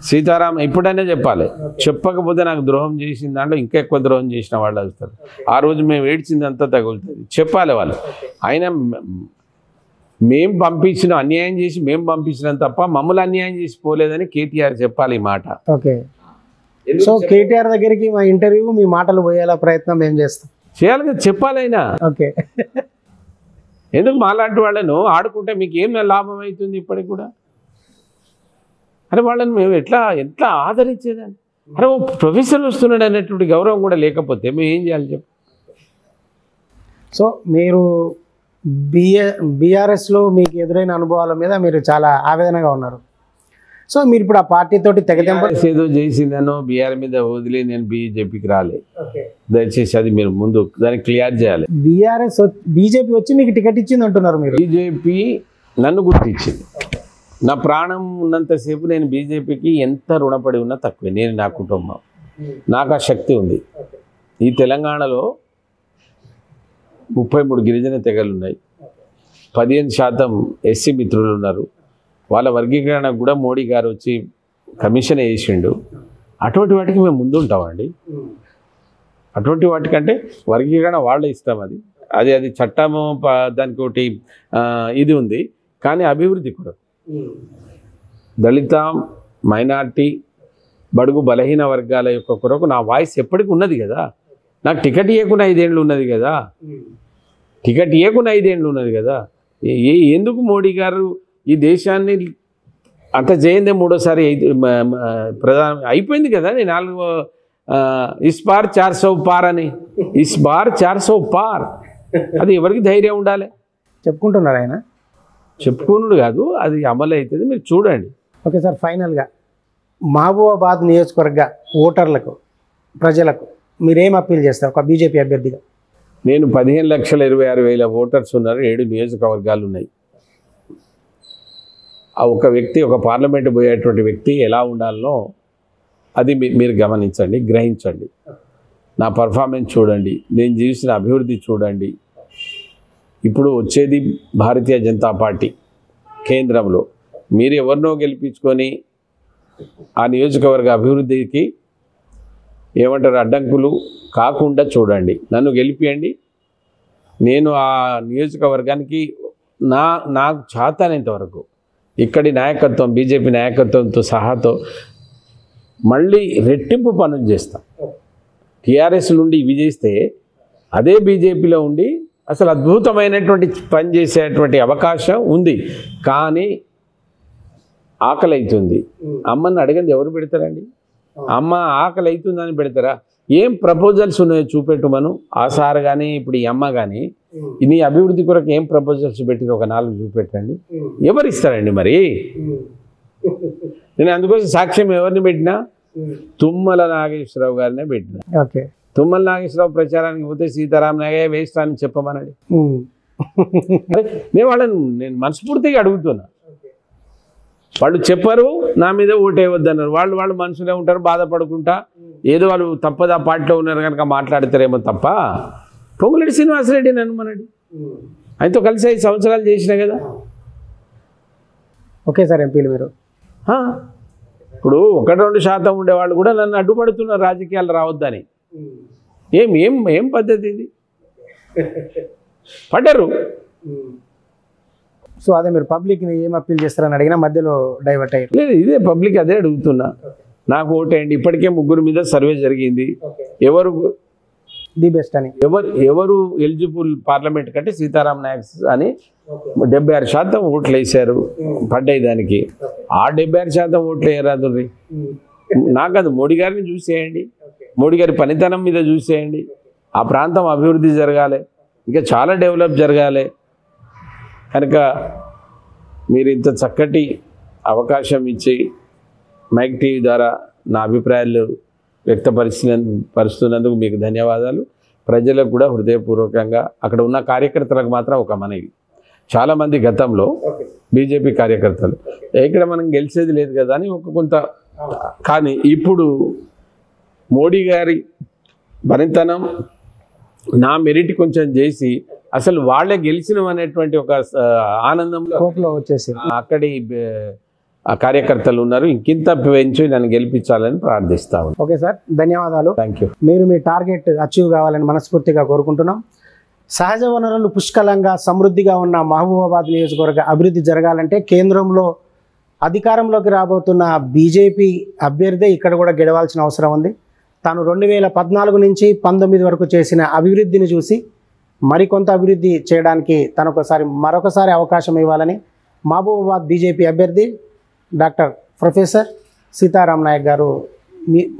సీతారాం ఇప్పుడైనా చెప్పాలి. చెప్పకపోతే నాకు ద్రోహం చేసిన దాంట్లో ఇంకా ఎక్కువ ద్రోహం చేసిన వాళ్ళు వస్తారు. ఆ రోజు మేము ఏడ్చిందంతా తగులుతుంది. చెప్పాలి వాళ్ళు. ఆయన మేము పంపించిన అన్యాయం చేసి మేము పంపించినాం తప్ప మమ్మల్ని అన్యాయం చేసి పోలేదని కేటీఆర్ చెప్పాలి ఈ మాట. ఓకే. సో కేటీఆర్ దగ్గరికి మా ఇంటర్వ్యూ మీ మాటలు పోయేలా ప్రయత్నం ఏం చేస్తాం చేయాలి కదా, చెప్పాలి అయినా. ఓకే. ఎందుకు మాలాంటి వాళ్ళను ఆడుకుంటే మీకు ఏం లాభం అవుతుంది? ఇప్పటికి కూడా అరే వాళ్ళని మేము ఎట్లా ఆదరించేదాన్ని? అరే ఓ ప్రొఫెసర్ వస్తున్నాడు అనేటువంటి గౌరవం కూడా లేకపోతే మేము ఏం చేయాలి చెప్పు? సో మీరు బీఆర్ఎస్లో మీకు ఎదురైన అనుభవాల మీద మీరు చాలా ఆవేదనగా ఉన్నారు. సో మీరు ఇప్పుడు ఆ పార్టీతోటి ఏదో చేసిందనో బీఆర్ మీద వదిలి నేను బీజేపీకి రాలే. దయచేసి అది మీరు ముందు దాన్ని క్లియర్ చేయాలి. బీజేపీ వచ్చి మీకు టికెట్ ఇచ్చింది అంటున్నారు మీరు. బీజేపీ నన్ను గుర్తించింది. నా ప్రాణం ఉన్నంతసేపు నేను బీజేపీకి ఎంత రుణపడి ఉన్నా తక్కువే. నేను నా కుటుంబం, నాకు ఆ శక్తి ఉంది. ఈ తెలంగాణలో 33 గిరిజన తెగలు ఉన్నాయి, 15% ఎస్సీ మిత్రులు ఉన్నారు. వాళ్ళ వర్గీకరణకు కూడా మోడీ గారు వచ్చి కమిషన్ వేసిండు. అటువంటి వాటికి మేము ముందుంటామండి. అటువంటి వాటికంటే వర్గీకరణ వాళ్ళ ఇష్టం. అది చట్టము, దానికి ఒకటి ఇది ఉంది. కానీ అభివృద్ధి కూడా దళిత, మైనార్టీ, బడుగు బలహీన వర్గాల యొక్క కొరకు నా వాయిస్ ఎప్పటికీ ఉన్నది కదా. నాకు టికెట్ ఇవ్వకుండా 5 ఏళ్ళు ఉన్నది కదా. టికెట్ ఇవ్వకుండా 5 ఏళ్ళు ఉన్నది కదా. ఎందుకు మోడీ గారు ఈ దేశాన్ని అంత చేయందే మూడోసారి ప్రధాన అయిపోయింది కదా. 4 ఇస్ బార్ 400 పార్ అని, ఇస్ బార్ 400 పార్. అది ఎవరికి ధైర్యం ఉండాలి? చెప్పుకుంటున్నారు ఆయన. చెప్పుకున్నాడు కాదు, అది అమలు అవుతుంది. మీరు చూడండి. ఓకే సార్, ఫైనల్గా మహబూబాబాద్ నియోజకవర్గ ఓటర్లకు, ప్రజలకు మీరేం అప్పీల్ చేస్తారు ఒక బీజేపీ అభ్యర్థిగా? నేను 15,26,000 ఓటర్స్ ఉన్నారు. 7 నియోజకవర్గాలు ఉన్నాయి. ఆ ఒక వ్యక్తి, ఒక పార్లమెంట్ పోయేటువంటి వ్యక్తి ఎలా ఉండాలనో అది మీరు గమనించండి, గ్రహించండి. నా పర్ఫార్మెన్స్ చూడండి, నేను చేసిన అభివృద్ధి చూడండి. ఇప్పుడు వచ్చేది భారతీయ జనతా పార్టీ కేంద్రంలో. మీరు ఎవరినో గెలిపించుకొని ఆ నియోజకవర్గ అభివృద్ధికి ఏమంటారు అడ్డంకులు కాకుండా చూడండి. నన్ను గెలిపియండి. నేను ఆ నియోజకవర్గానికి నాకు చేతనంత వరకు ఇక్కడి నాయకత్వం, బీజేపీ నాయకత్వంతో సహాతో మళ్ళీ రెట్టింపు పనులు చేస్తాం. టీఆర్ఎస్ నుండి ఇవి చేస్తే అదే బీజేపీలో ఉండి అసలు అద్భుతమైనటువంటి పని చేసేటువంటి అవకాశం ఉంది. కానీ ఆకలి అవుతుంది. అమ్మని అడగండి, ఎవరు పెడతారండి? అమ్మ ఆకలి అవుతుందని పెడతారా? ఏం ప్రపోజల్స్ ఉన్నాయో చూపెట్టమను. ఆ సార్ కానీ ఇప్పుడు ఈ అమ్మ కానీ నీ అభివృద్ధి కొరకు ఏం ప్రపోజల్స్ పెట్టిన ఒక 4 చూపెట్టండి. ఎవరు ఇస్తారండి మరి? నేను అందుకోసం సాక్ష్యం ఎవరిని పెట్టినా తుమ్మల నాగేశ్వరరావు గారినే పెట్టిన. ఓకే. తుమ్మల నాగేశ్వరరావు ప్రచారానికి పోతే సీతారాం నాగయ్య వేస్ట్ అని చెప్పమన్నాడు. నేను మనస్ఫూర్తిగా అడుగుతున్నా. వాళ్ళు చెప్పరు, నా మీద ఓటేయవద్దన్నారు. వాళ్ళు మనుషులే ఉంటారు, బాధపడుకుంటా ఏదో వాళ్ళు తప్పదు ఆ పార్టీలో ఉన్నారు కనుక మాట్లాడతారేమో తప్ప. పొంగులేటి శ్రీనివాసరెడ్డి నన్ను మనడి ఆయనతో కలిసి 5 సంవత్సరాలు చేసిన కదా. ఓకే సార్, ఎంపీలు మీరు ఇప్పుడు 1-2% ఉండేవాళ్ళు కూడా నన్ను అడ్డుపడుతున్నారు రాజకీయాలు రావద్దని. ఏం పద్ధతి ఇది? పడ్డరు. సో అదే మీరు పబ్లిక్ని ఏం అప్పీల్ చేస్తారని అడిగినా మధ్యలో డైవర్ట్ అయ్యారు. లేదు, ఇదే పబ్లిక్ అదే అడుగుతున్నా. నాకు ఓటేయండి. ఇప్పటికే 3 మీద సర్వే జరిగింది. ఎవరు ది బెస్ట్ అని, ఎవరు ఎలిజిబుల్ పార్లమెంట్ కంటే సీతారాం నాయక్ అని 76% ఓట్లు వేశారు. పడ్డాయి దానికి. ఆ 76% ఓట్లు వేయరాదు. నాకు అది మోడీ గారిని చూసేయండి, మోడీ గారి పనితనం మీద చూసేయండి. ఆ ప్రాంతం అభివృద్ధి జరగాలి, ఇంకా చాలా డెవలప్ జరగాలి. కనుక మీరు ఇంత చక్కటి అవకాశం ఇచ్చి మైక్ టీవీ ద్వారా నా అభిప్రాయాలు వ్యక్తపరుస్తున్నందుకు మీకు ధన్యవాదాలు. ప్రజలకు కూడా హృదయపూర్వకంగా, అక్కడ ఉన్న కార్యకర్తలకు మాత్రం ఒక మనవి. చాలామంది గతంలో బీజేపీ కార్యకర్తలు ఇక్కడ మనం గెలిచేది లేదు కదా అని ఒక కొంత. కానీ ఇప్పుడు మోడీ గారి పనితనం నా మెరిట్ కొంచెం చేసి అసలు వాళ్ళే గెలిచినాం అనేటువంటి ఒక ఆనందంలో వచ్చేసి అక్కడి కార్యకర్తలు ఉన్నారు. ఇంకింత పెంచి నన్ను గెలిపించాలని ప్రార్థిస్తా ఉన్నాను. ఓకే సార్, ధన్యవాదాలు. Thank you. మీరు మీ టార్గెట్ అచీవ్ కావాలని మనస్ఫూర్తిగా కోరుకుంటున్నాం. సహజ వనరులు పుష్కలంగా సమృద్ధిగా ఉన్న మహబూబాబాద్ నియోజకవర్గ అభివృద్ధి జరగాలంటే కేంద్రంలో అధికారంలోకి రాబోతున్న బీజేపీ అభ్యర్థి ఇక్కడ కూడా గెలవాల్సిన అవసరం ఉంది. తాను 2014 నుంచి 19 వరకు చేసిన అభివృద్ధిని చూసి మరికొంత అభివృద్ధి చేయడానికి మరొకసారి అవకాశం ఇవ్వాలని మహబూబాబాద్ బీజేపీ అభ్యర్థి డాక్టర్ ప్రొఫెసర్ సీతారాం నాయక్ గారు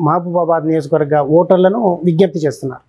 మహబూబాబాద్ నియోజకవర్గ ఓటర్లను విజ్ఞప్తి చేస్తున్నారు.